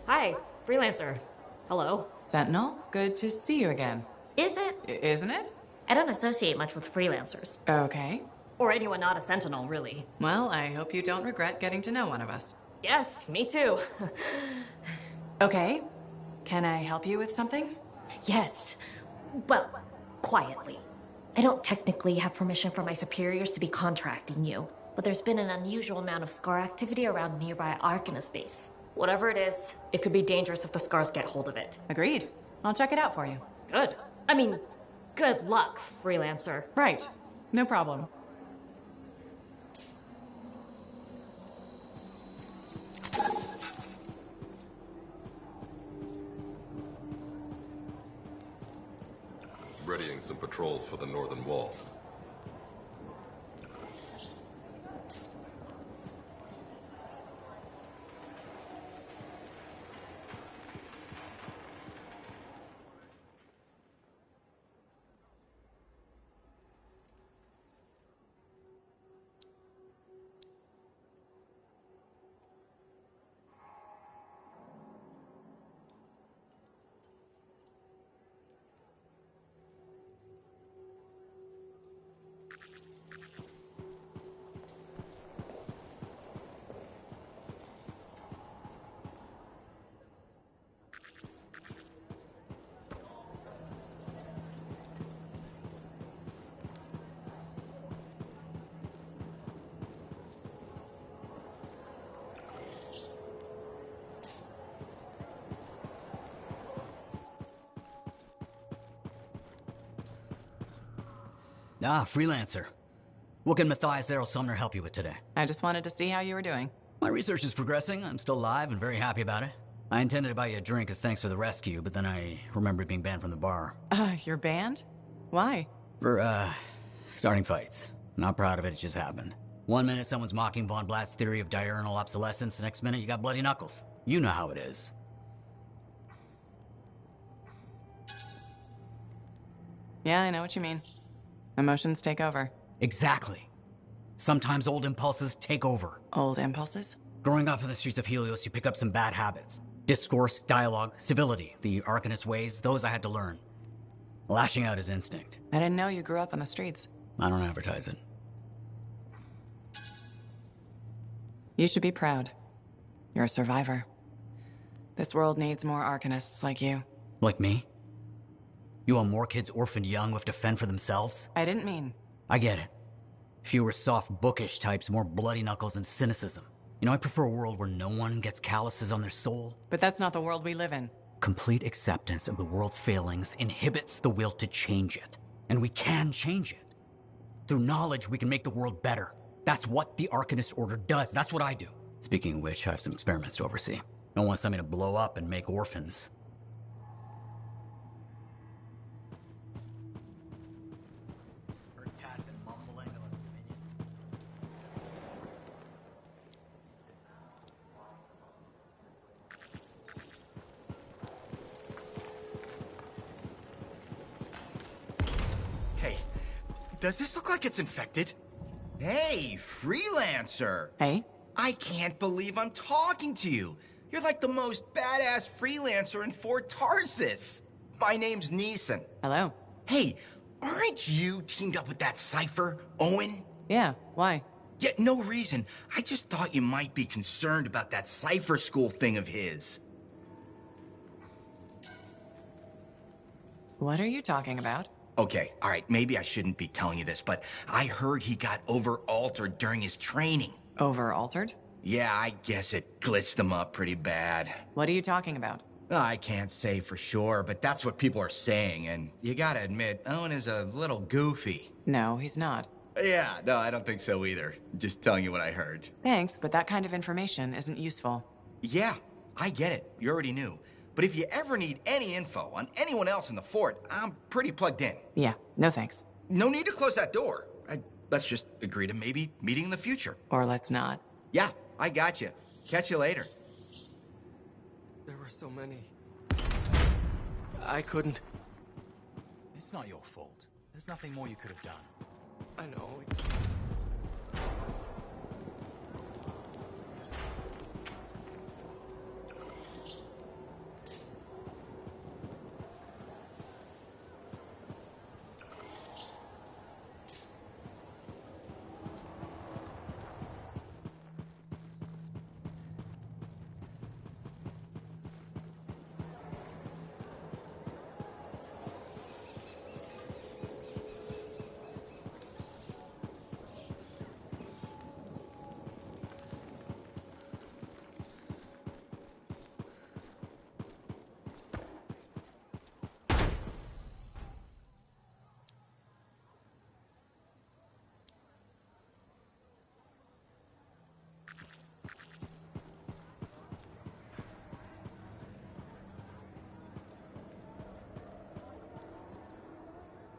Hi, freelancer. Hello. Sentinel, good to see you again. Is it? Isn't it? I don't associate much with freelancers. Okay. Or anyone not a sentinel, really. Well, I hope you don't regret getting to know one of us. Yes, me too. Okay. Can I help you with something? Yes. Well, quietly. I don't technically have permission from my superiors to be contracting you, but there's been an unusual amount of Scar activity around nearby Arcanist base. Whatever it is, it could be dangerous if the Scars get hold of it. Agreed. I'll check it out for you. Good. I mean, good luck, freelancer. Right. No problem. Readying some patrols for the northern wall. Ah, freelancer. What can Matthias Errol Sumner help you with today? I just wanted to see how you were doing. My research is progressing. I'm still alive and very happy about it. I intended to buy you a drink as thanks for the rescue, but then I remembered being banned from the bar. You're banned? Why? For, starting fights. Not proud of it, it just happened. 1 minute someone's mocking Von Blatt's theory of diurnal obsolescence, the next minute you got bloody knuckles. You know how it is. Yeah, I know what you mean. Emotions take over. Exactly. Sometimes old impulses take over. Old impulses? Growing up in the streets of Helios, you pick up some bad habits. Discourse, dialogue, civility, the Arcanist ways, those I had to learn. Lashing out is instinct. I didn't know you grew up on the streets. I don't advertise it. You should be proud. You're a survivor. This world needs more Arcanists like you. Like me? You want more kids orphaned young who have to fend for themselves? I didn't mean... I get it. Fewer soft, bookish types, more bloody knuckles and cynicism. You know, I prefer a world where no one gets calluses on their soul. But that's not the world we live in. Complete acceptance of the world's failings inhibits the will to change it. And we can change it. Through knowledge, we can make the world better. That's what the Arcanist Order does. That's what I do. Speaking of which, I have some experiments to oversee. I don't want something to blow up and make orphans. Hey, does this look like it's infected? Hey, freelancer. Hey? I can't believe I'm talking to you. You're like the most badass freelancer in Fort Tarsus. My name's Neeson. Hello. Hey, aren't you teamed up with that Cypher, Owen? Yeah, why? Yeah, no reason. I just thought you might be concerned about that Cypher school thing of his. What are you talking about? Okay, all right, maybe I shouldn't be telling you this, but I heard he got over-altered during his training. Over-altered? Yeah, I guess it glitched him up pretty bad. What are you talking about? I can't say for sure, but that's what people are saying, and you gotta admit, Owen is a little goofy. No, he's not. Yeah, no, I don't think so either. Just telling you what I heard. Thanks, but that kind of information isn't useful. Yeah, I get it. You already knew. But if you ever need any info on anyone else in the fort, I'm pretty plugged in. Yeah, no thanks. No need to close that door. Let's just agree to maybe meeting in the future. Or let's not. Yeah, I got you. Catch you later. There were so many. I couldn't. It's not your fault. There's nothing more you could have done. I know.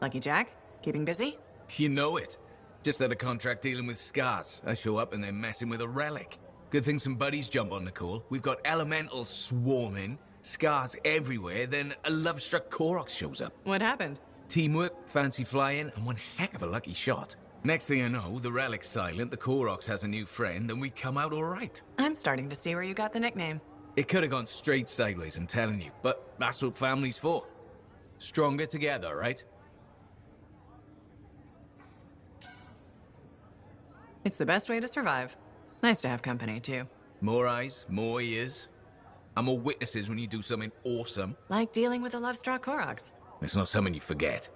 Lucky Jack? Keeping busy? You know it. Just had a contract dealing with scars. I show up and they're messing with a relic. Good thing some buddies jump on the call. We've got elementals swarming, scars everywhere, then a love-struck Koroks shows up. What happened? Teamwork, fancy flying, and one heck of a lucky shot. Next thing I know, the relic's silent, the Koroks has a new friend, and we come out all right. I'm starting to see where you got the nickname. It could have gone straight sideways, I'm telling you, but that's what family's for. Stronger together, right? It's the best way to survive. Nice to have company, too. More eyes, more ears, and more witnesses when you do something awesome. Like dealing with the love-struck Koroks. It's not something you forget.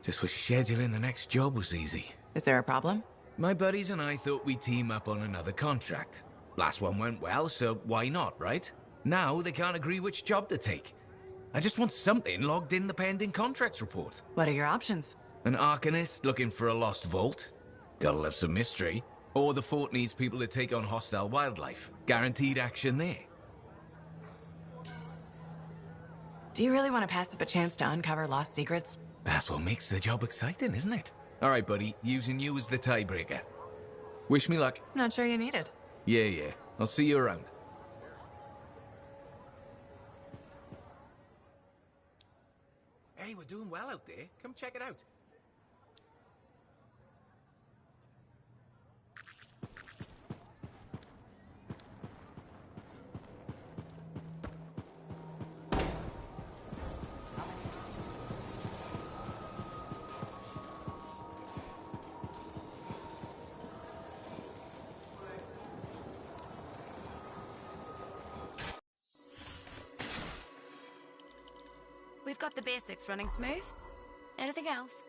Just wish scheduling the next job was easy. Is there a problem? My buddies and I thought we'd team up on another contract. Last one went well, so why not, right? Now they can't agree which job to take. I just want something logged in the pending contracts report. What are your options? An Arcanist looking for a lost vault? Gotta love some mystery. Or the fort needs people to take on hostile wildlife. Guaranteed action there. Do you really want to pass up a chance to uncover lost secrets? That's what makes the job exciting, isn't it? All right, buddy. Using you as the tiebreaker. Wish me luck. Not sure you need it. Yeah. I'll see you around. Hey, we're doing well out there. Come check it out. We've got the basics running smooth. Anything else?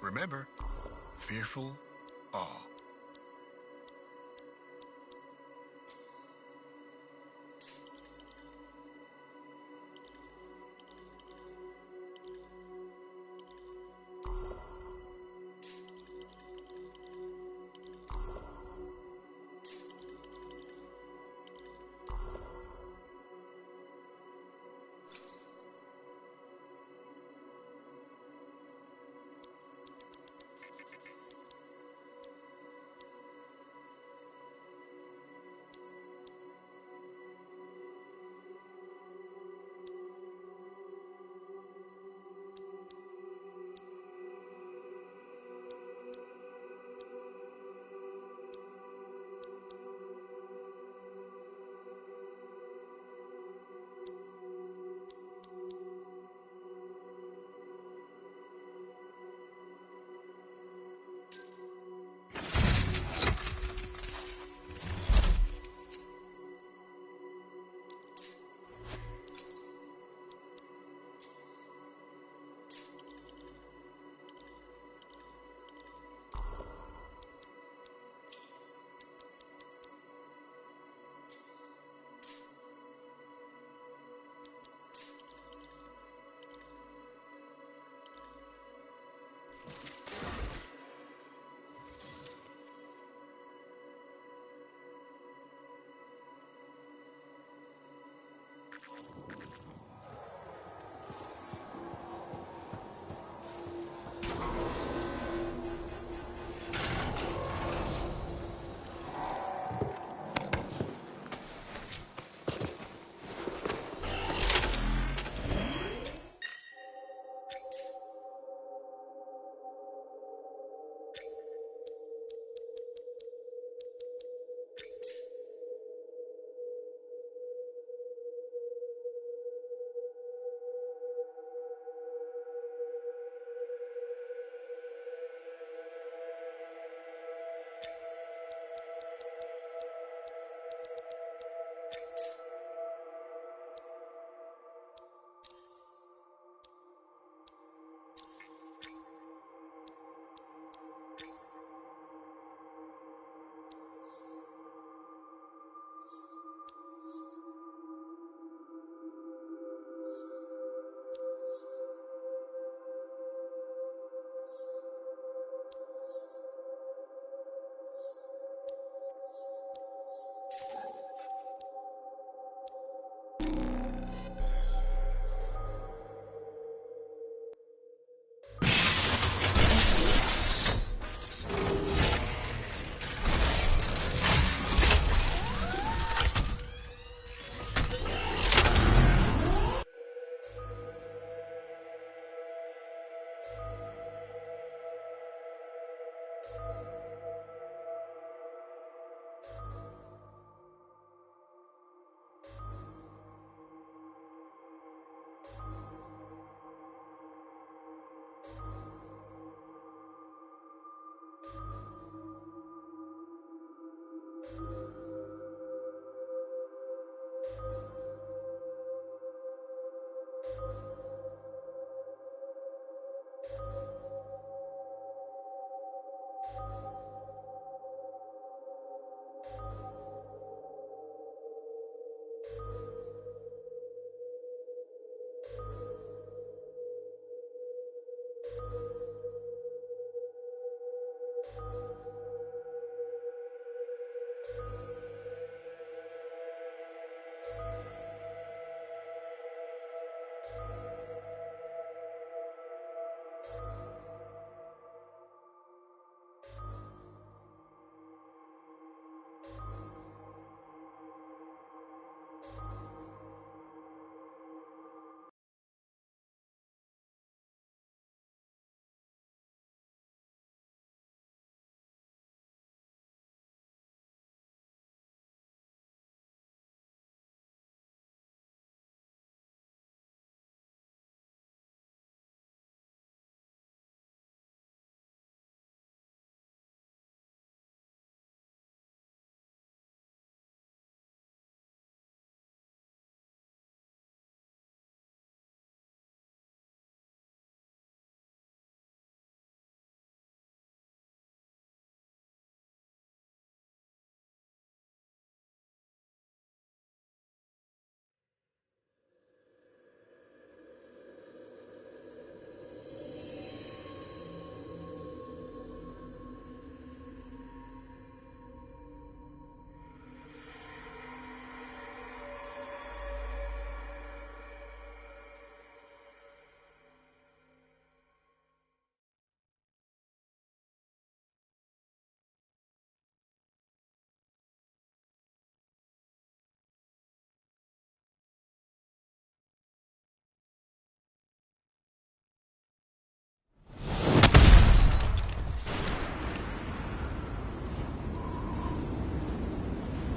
Remember, fearful, awe.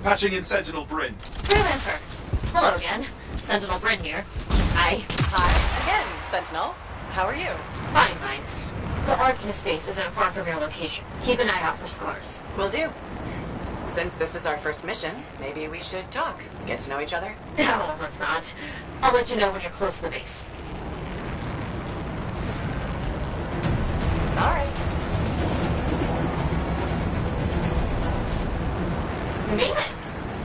Patching in Sentinel Bryn. Freelancer! Hello again. Sentinel Bryn here. Hi. Hi again, Sentinel. How are you? Fine, fine. The Arcanist base isn't far from your location. Keep an eye out for scars. Will do. Since this is our first mission, maybe we should talk. Get to know each other? No, let's not. I'll let you know when you're close to the base. All right. Name it.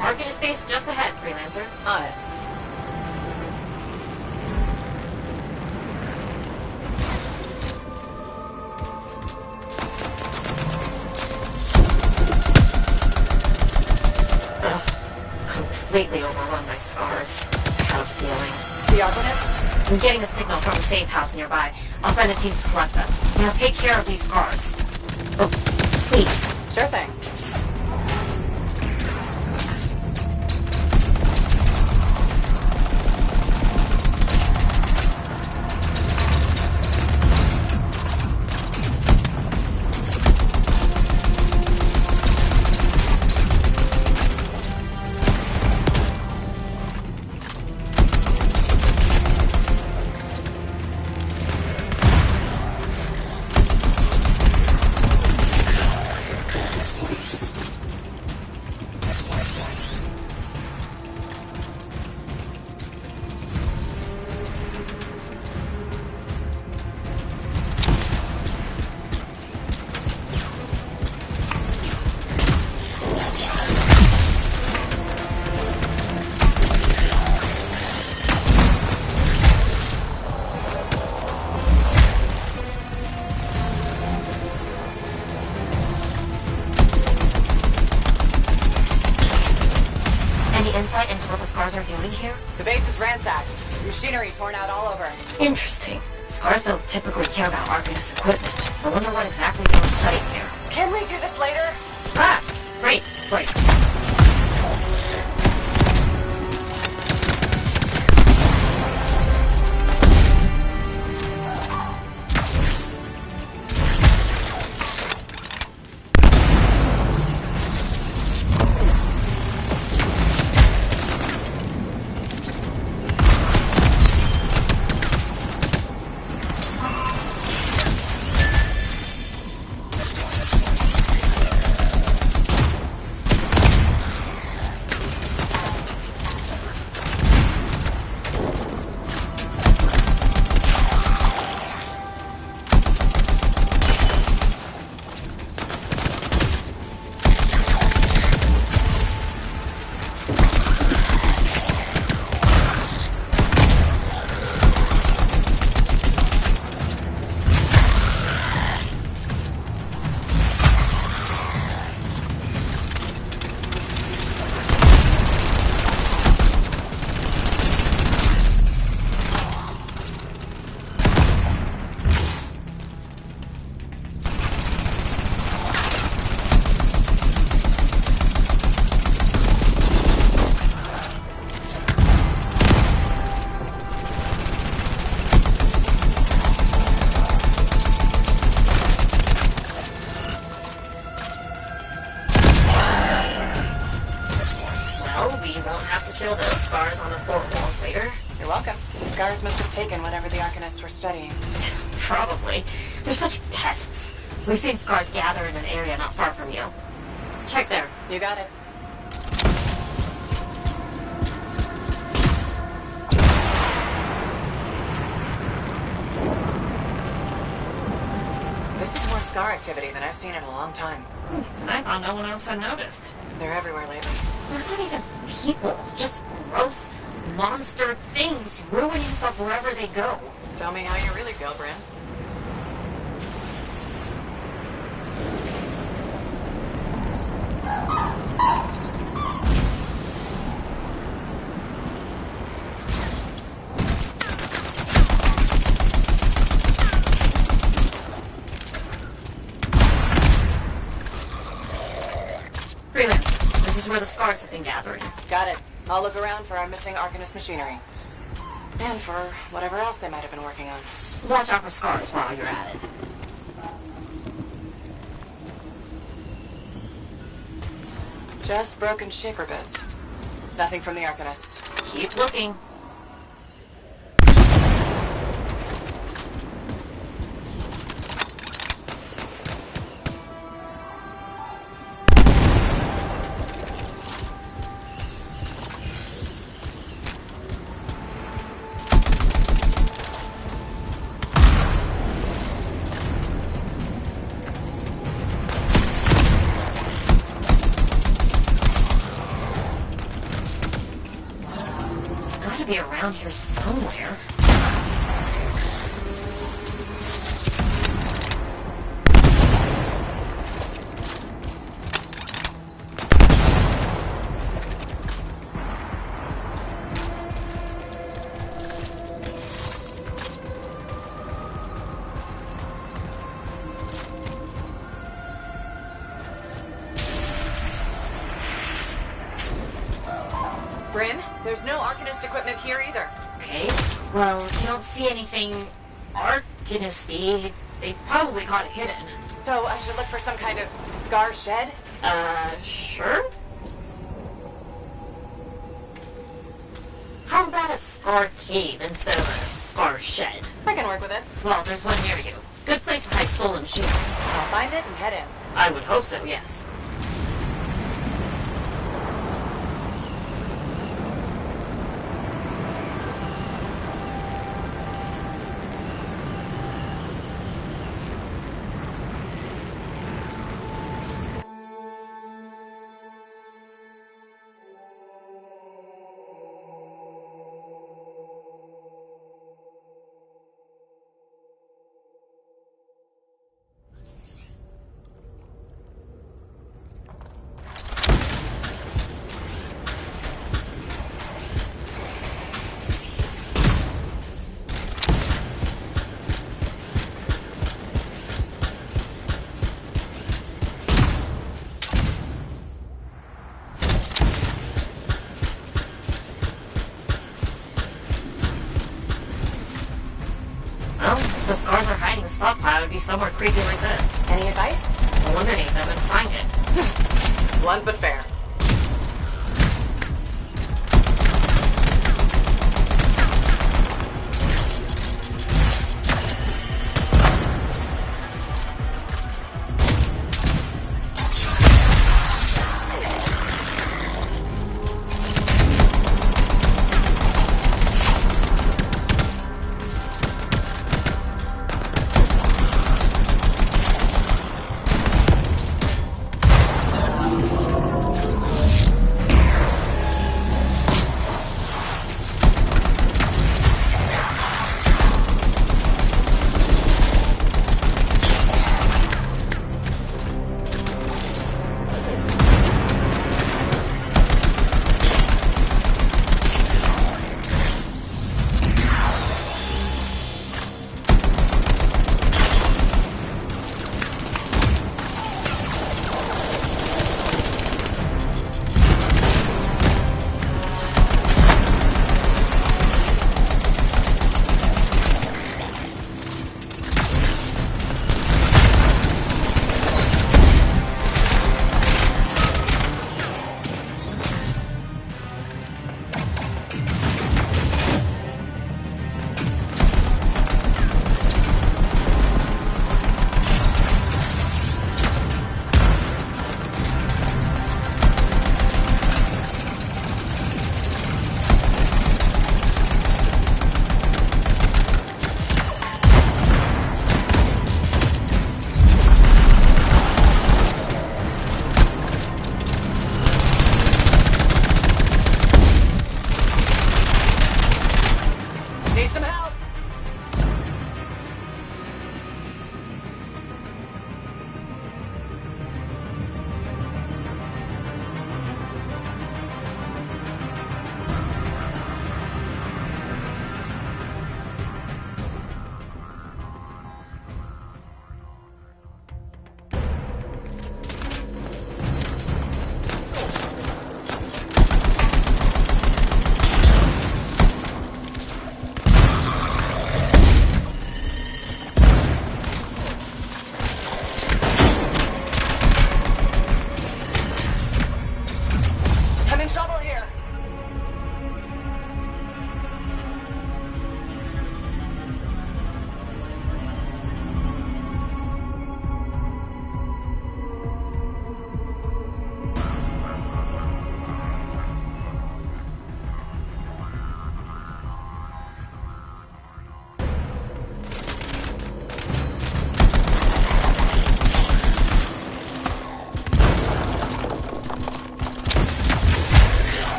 Arcanist base just ahead, Freelancer. On it. Completely overrun by scars. have a feeling. The Arcanists? I'm getting a signal from a safe house nearby. I'll send a team to collect them. Now take care of these scars. Oh, please. Sure thing. Insight into what the scars are doing here? The base is ransacked. Machinery torn out all over. Interesting. Scars don't typically care about Arcanist equipment. I wonder what exactly they were studying here. Can we do this later? Ah! Great. Must have taken whatever the Arcanists were studying. Probably. They're such pests. We've seen scars gather in an area not far from you. Check there. You got it. This is more scar activity than I've seen in a long time. I thought no one else had noticed. They're everywhere lately. They're not even people. Just gross monster things ruining stuff wherever they go. Tell me how you really feel, Bryn. Freelance, this is where the scars have been gathering. Got it. I'll look around for our missing Arcanist machinery. And for whatever else they might have been working on. Watch out for scars while you're at it. Just broken shaper bits. Nothing from the Arcanists. Keep looking. Be around here somewhere. Bryn, there's no Arcanist equipment here either. Okay. Well, if you don't see anything Arcanist-y, they probably got it hidden. So I should look for some kind of scar shed? Sure. How about a scar cave instead of a scar shed? I can work with it. Well, there's one near you. Good place to hide stolen machinery. I'll find it and head in. I would hope so, yes. The scars are hiding a stockpile would be somewhere creepy like this. Any advice? Eliminate them and find it. Blunt but fair.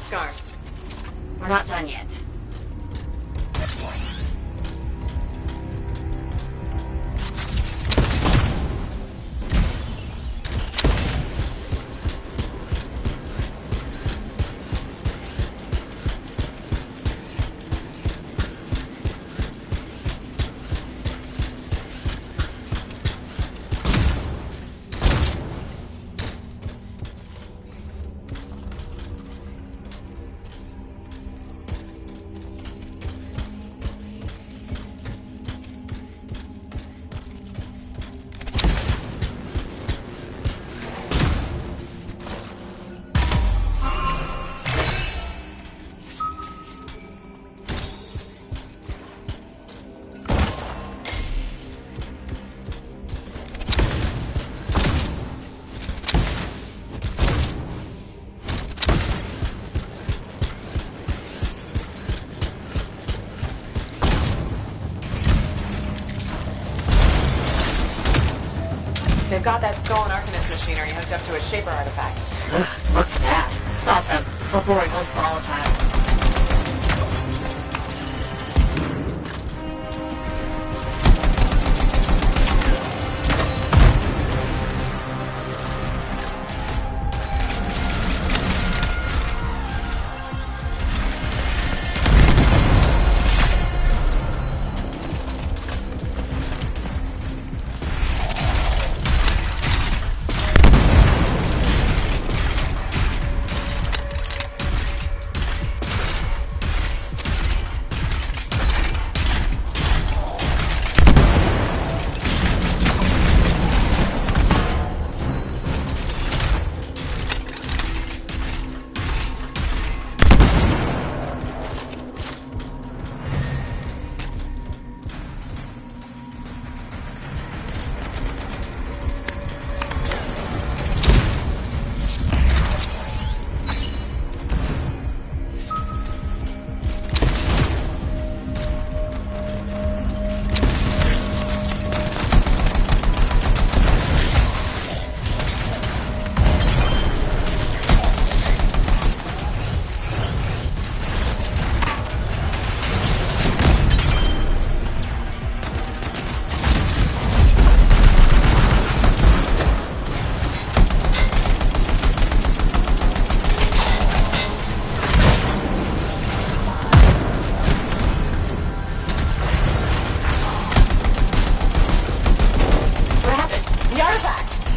Scars. We're not done yet. They've got that skull and Arcanist machinery hooked up to a Shaper artifact. Ugh, looks bad. Stop them before it goes volatile.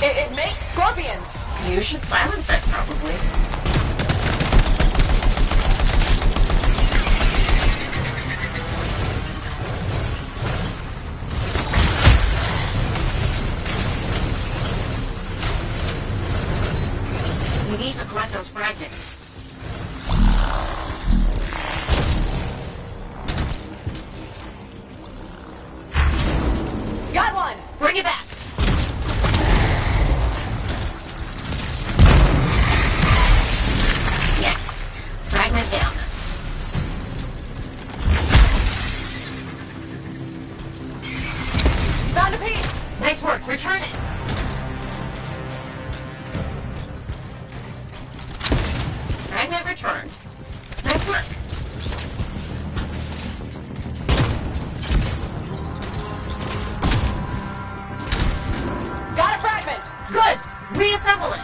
It makes scorpions! You should silence it, probably. We need to collect those fragments. Got one! Bring it back! Yes! Fragment down. Found a piece! Nice work, return it! Fragment returned. Nice work. Got a fragment! Good! Reassemble it!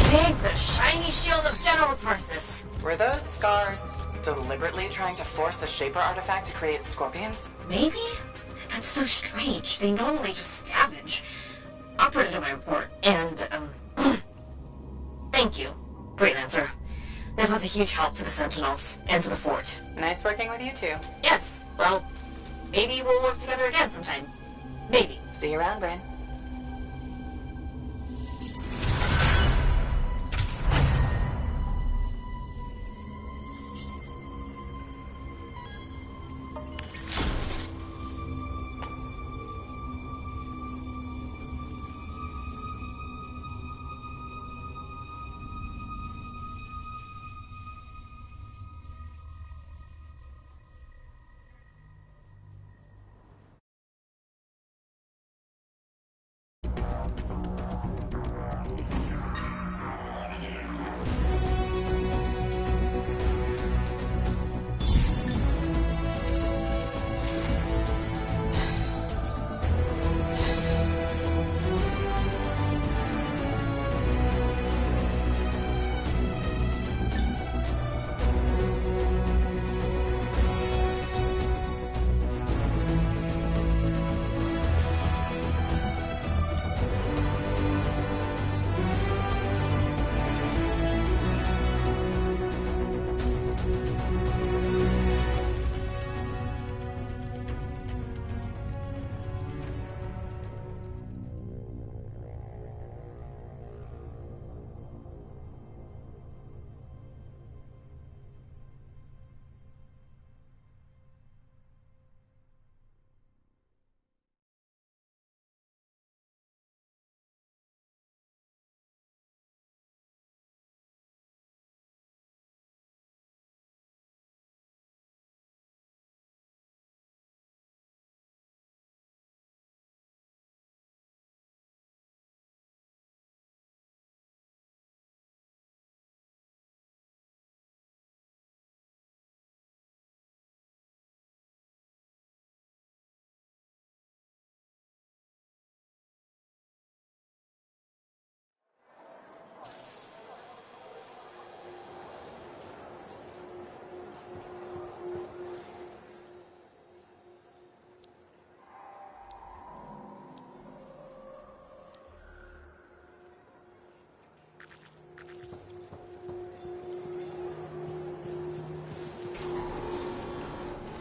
Take the shiny shield of General Tarsus. Were those scars deliberately trying to force a Shaper artifact to create scorpions? Maybe? That's so strange. They normally just scavenge. I'll put it in my report. And, thank you, Freelancer. This was a huge help to the Sentinels and to the fort. Nice working with you too. Yes, well, maybe we'll work together again sometime. Maybe. See you around, Bryn.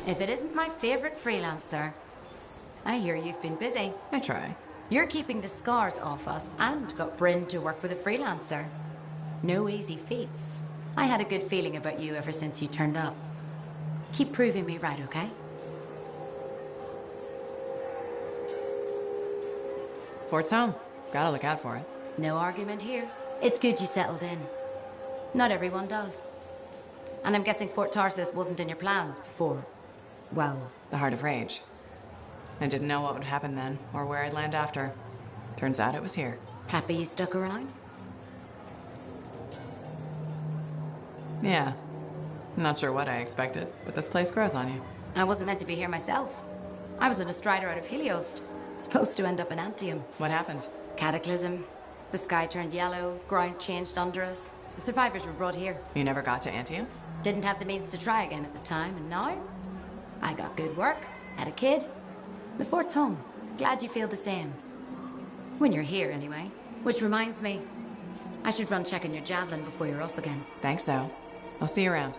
If it isn't my favorite freelancer. I hear you've been busy. I try. You're keeping the scars off us and got Bryn to work with a freelancer. No easy feats. I had a good feeling about you ever since you turned up. Keep proving me right, okay? Fort's home. Gotta look out for it. No argument here. It's good you settled in. Not everyone does. And I'm guessing Fort Tarsus wasn't in your plans before. Well, the Heart of Rage. I didn't know what would happen then, or where I'd land after. Turns out it was here. Happy you stuck around? Yeah. Not sure what I expected, but this place grows on you. I wasn't meant to be here myself. I was an Strider out of Helios. Supposed to end up in Antium. What happened? Cataclysm. The sky turned yellow, ground changed under us. The survivors were brought here. You never got to Antium? Didn't have the means to try again at the time, and now? I got good work, had a kid. The fort's home. Glad you feel the same. When you're here, anyway. Which reminds me, I should run check on your javelin before you're off again. Thanks, so. I'll see you around.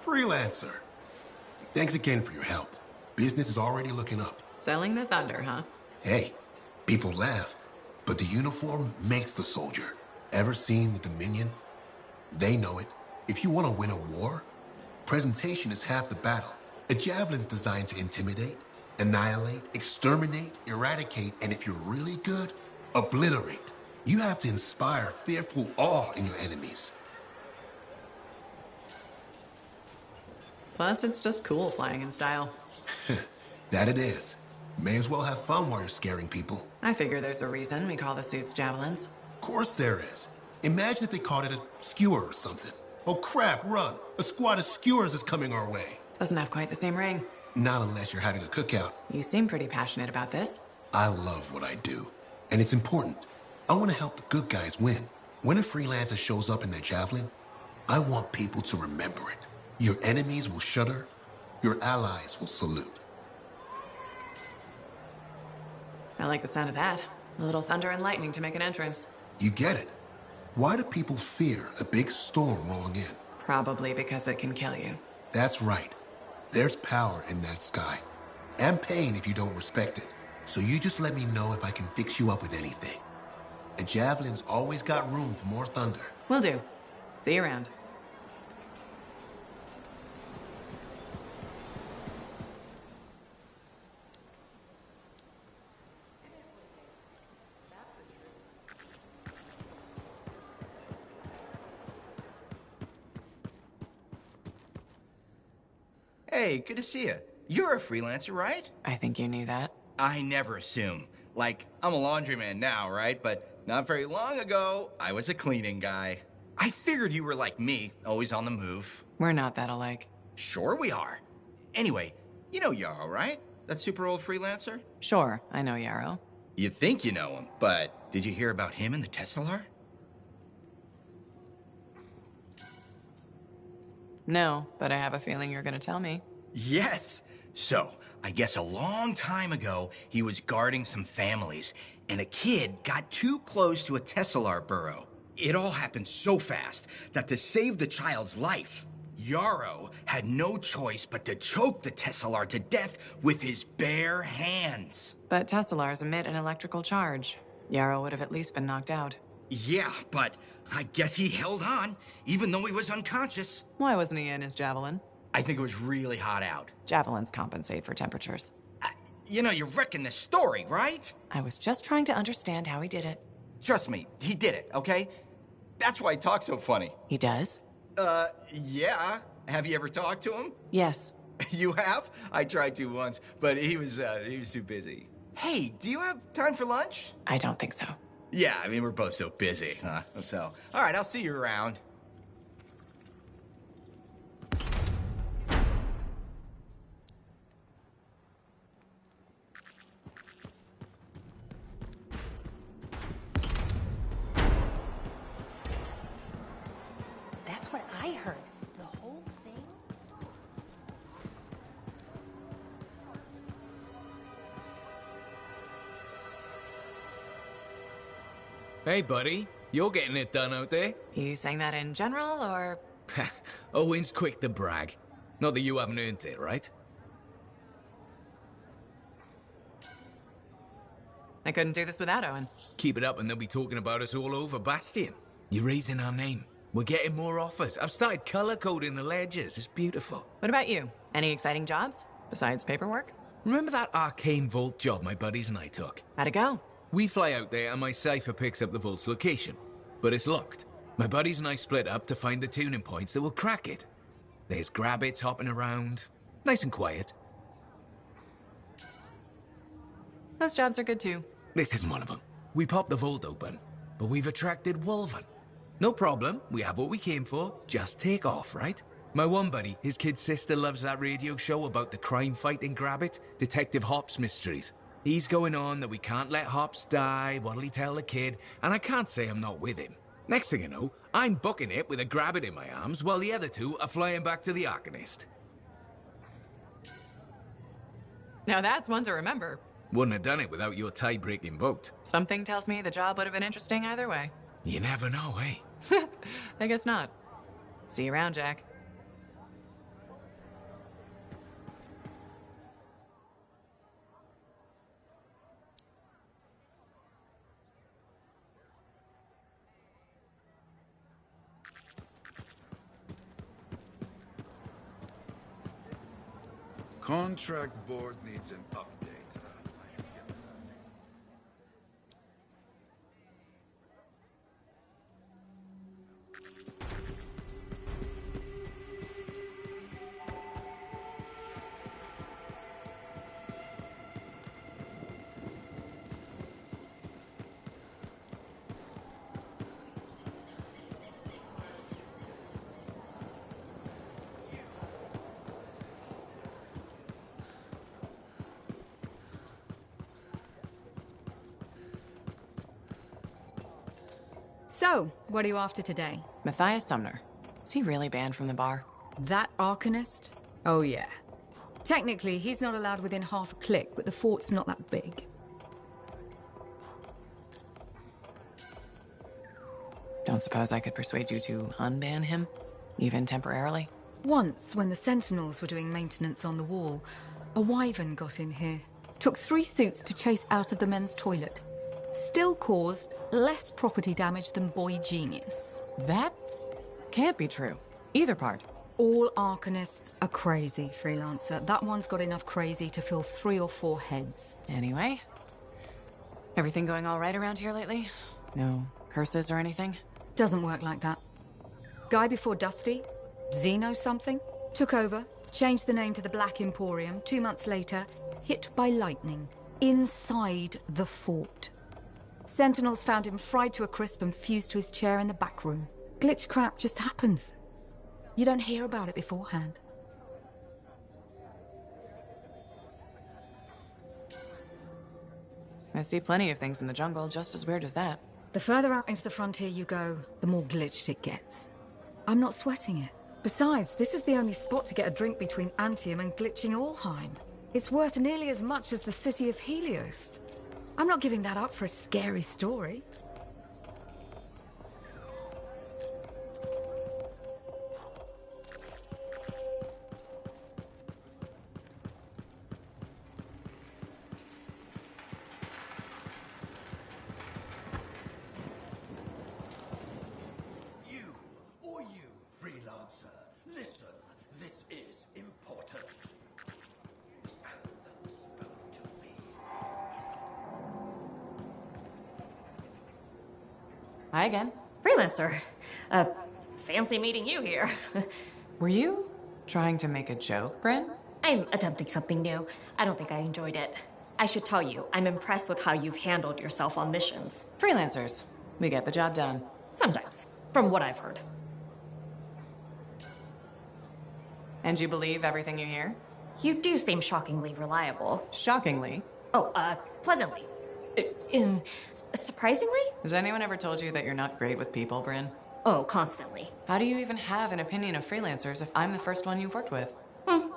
Freelancer. Thanks again for your help. Business is already looking up. Selling the thunder, huh? Hey, people laugh, but the uniform makes the soldier. Ever seen the Dominion? They know it. If you want to win a war, presentation is half the battle. A javelin's designed to intimidate, annihilate, exterminate, eradicate, and if you're really good, obliterate. You have to inspire fearful awe in your enemies. Plus, it's just cool flying in style. That it is. May as well have fun while you're scaring people. I figure there's a reason we call the suits javelins. Of course there is. Imagine if they called it a skewer or something. Oh crap, run! A squad of skewers is coming our way. Doesn't have quite the same ring. Not unless you're having a cookout. You seem pretty passionate about this. I love what I do. And it's important. I want to help the good guys win. When a freelancer shows up in their javelin, I want people to remember it. Your enemies will shudder. Your allies will salute. I like the sound of that. A little thunder and lightning to make an entrance. You get it. Why do people fear a big storm rolling in? Probably because it can kill you. That's right. There's power in that sky. And pain if you don't respect it. So you just let me know if I can fix you up with anything. A javelin's always got room for more thunder. Will do. See you around. Hey, good to see you. You're a freelancer, right? I think you knew that. I never assume. Like, I'm a laundryman now, right? But not very long ago, I was a cleaning guy. I figured you were like me, always on the move. We're not that alike. Sure we are. Anyway, you know Yarrow, right? That super old freelancer? Sure, I know Yarrow. You think you know him, but did you hear about him and the Tesla? No, but I have a feeling you're gonna tell me. Yes. So, I guess a long time ago, he was guarding some families, and a kid got too close to a Tesselar burrow. It all happened so fast that to save the child's life, Yarrow had no choice but to choke the Tesselar to death with his bare hands. But Tesselars emit an electrical charge. Yarrow would have at least been knocked out. Yeah, but I guess he held on, even though he was unconscious. Why wasn't he in his javelin? I think it was really hot out. Javelins compensate for temperatures. You know, you're wrecking the story, right? I was just trying to understand how he did it. Trust me, he did it, okay? That's why he talks so funny. He does? Yeah. Have you ever talked to him? Yes. You have? I tried to once, but he was too busy. Hey, do you have time for lunch? I don't think so. Yeah, I mean, we're both so busy, huh? So, all right, I'll see you around. That's what I heard. The whole thing? Hey, buddy. You're getting it done out there. You saying that in general, or...? Owen's quick to brag. Not that you haven't earned it, right? I couldn't do this without Owen. Keep it up and they'll be talking about us all over Bastion. You're raising our name. We're getting more offers. I've started color-coding the ledgers. It's beautiful. What about you? Any exciting jobs, besides paperwork? Remember that arcane vault job my buddies and I took? How'd it go? We fly out there and my cipher picks up the vault's location. But it's locked. My buddies and I split up to find the tuning points that will crack it. There's grabbits hopping around. Nice and quiet. Those jobs are good too. This isn't one of them. We popped the vault open, but we've attracted Wolven. No problem, we have what we came for. Just take off, right? My one buddy, his kid's sister loves that radio show about the crime-fighting Grabbit, Detective Hops Mysteries. He's going on that we can't let Hops die, what'll he tell the kid, and I can't say I'm not with him. Next thing you know, I'm booking it with a Grabbit in my arms, while the other two are flying back to the Arcanist. Now that's one to remember. Wouldn't have done it without your tie-breaking vote. Something tells me the job would have been interesting either way. You never know, eh? I guess not. See you around, Jack. Contract board needs an update. So, what are you after today? Matthias Sumner. Is he really banned from the bar? That Arcanist? Oh yeah. Technically, he's not allowed within half a click, but the fort's not that big. Don't suppose I could persuade you to unban him? Even temporarily? Once, when the Sentinels were doing maintenance on the wall, a wyvern got in here. Took 3 suits to chase out of the men's toilet. Still caused less property damage than Boy Genius. That can't be true. Either part. All Arcanists are crazy, Freelancer. That one's got enough crazy to fill 3 or 4 heads. Anyway, everything going all right around here lately? No curses or anything? Doesn't work like that. Guy before Dusty, Xeno something, took over, changed the name to the Black Emporium. 2 months later, hit by lightning inside the fort. Sentinels found him fried to a crisp and fused to his chair in the back room. Glitch crap just happens. You don't hear about it beforehand. I see plenty of things in the jungle just as weird as that. The further out into the frontier you go, the more glitched it gets. I'm not sweating it. Besides, this is the only spot to get a drink between Antium and glitching Allheim. It's worth nearly as much as the city of Helios. I'm not giving that up for a scary story. Hi again. Freelancer. Fancy meeting you here. Were you trying to make a joke, Bryn? I'm attempting something new. I don't think I enjoyed it. I should tell you, I'm impressed with how you've handled yourself on missions. Freelancers. We get the job done. Sometimes, from what I've heard. And you believe everything you hear? You do seem shockingly reliable. Shockingly? Oh, pleasantly. Surprisingly? Has anyone ever told you that you're not great with people, Bryn? Oh, constantly. How do you even have an opinion of freelancers if I'm the first one you've worked with? From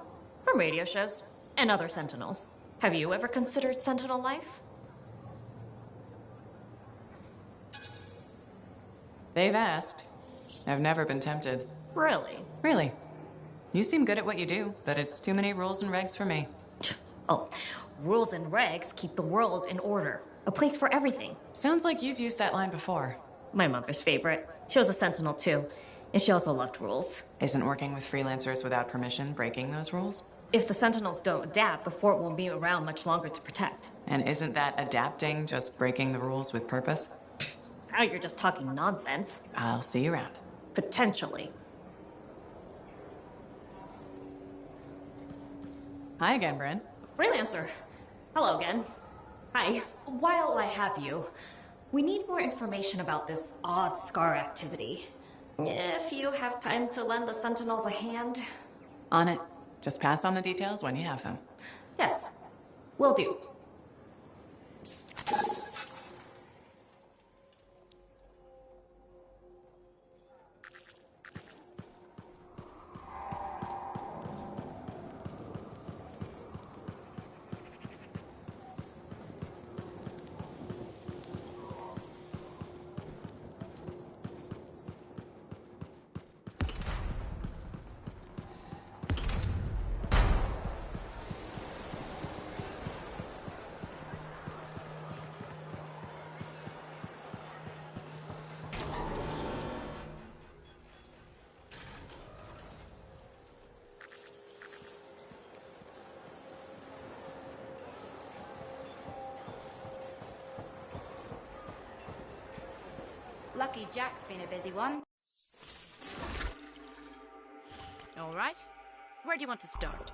radio shows and other Sentinels. Have you ever considered Sentinel life? They've asked. I've never been tempted. Really? Really. You seem good at what you do, but it's too many rules and regs for me. Oh, rules and regs keep the world in order. A place for everything. Sounds like you've used that line before. My mother's favorite. She was a sentinel too, and she also loved rules. Isn't working with freelancers without permission breaking those rules? If the sentinels don't adapt, the fort won't be around much longer to protect. And isn't that adapting just breaking the rules with purpose? Now you're just talking nonsense. I'll see you around. Potentially. Hi again, Bryn. Freelancer. Hello again. Hi. While I have you, we need more information about this odd scar activity. If you have time to lend the sentinels a hand. On it. Just pass on the details when you have them. Yes. Will do. Lucky Jack's been a busy one. All right. Where do you want to start?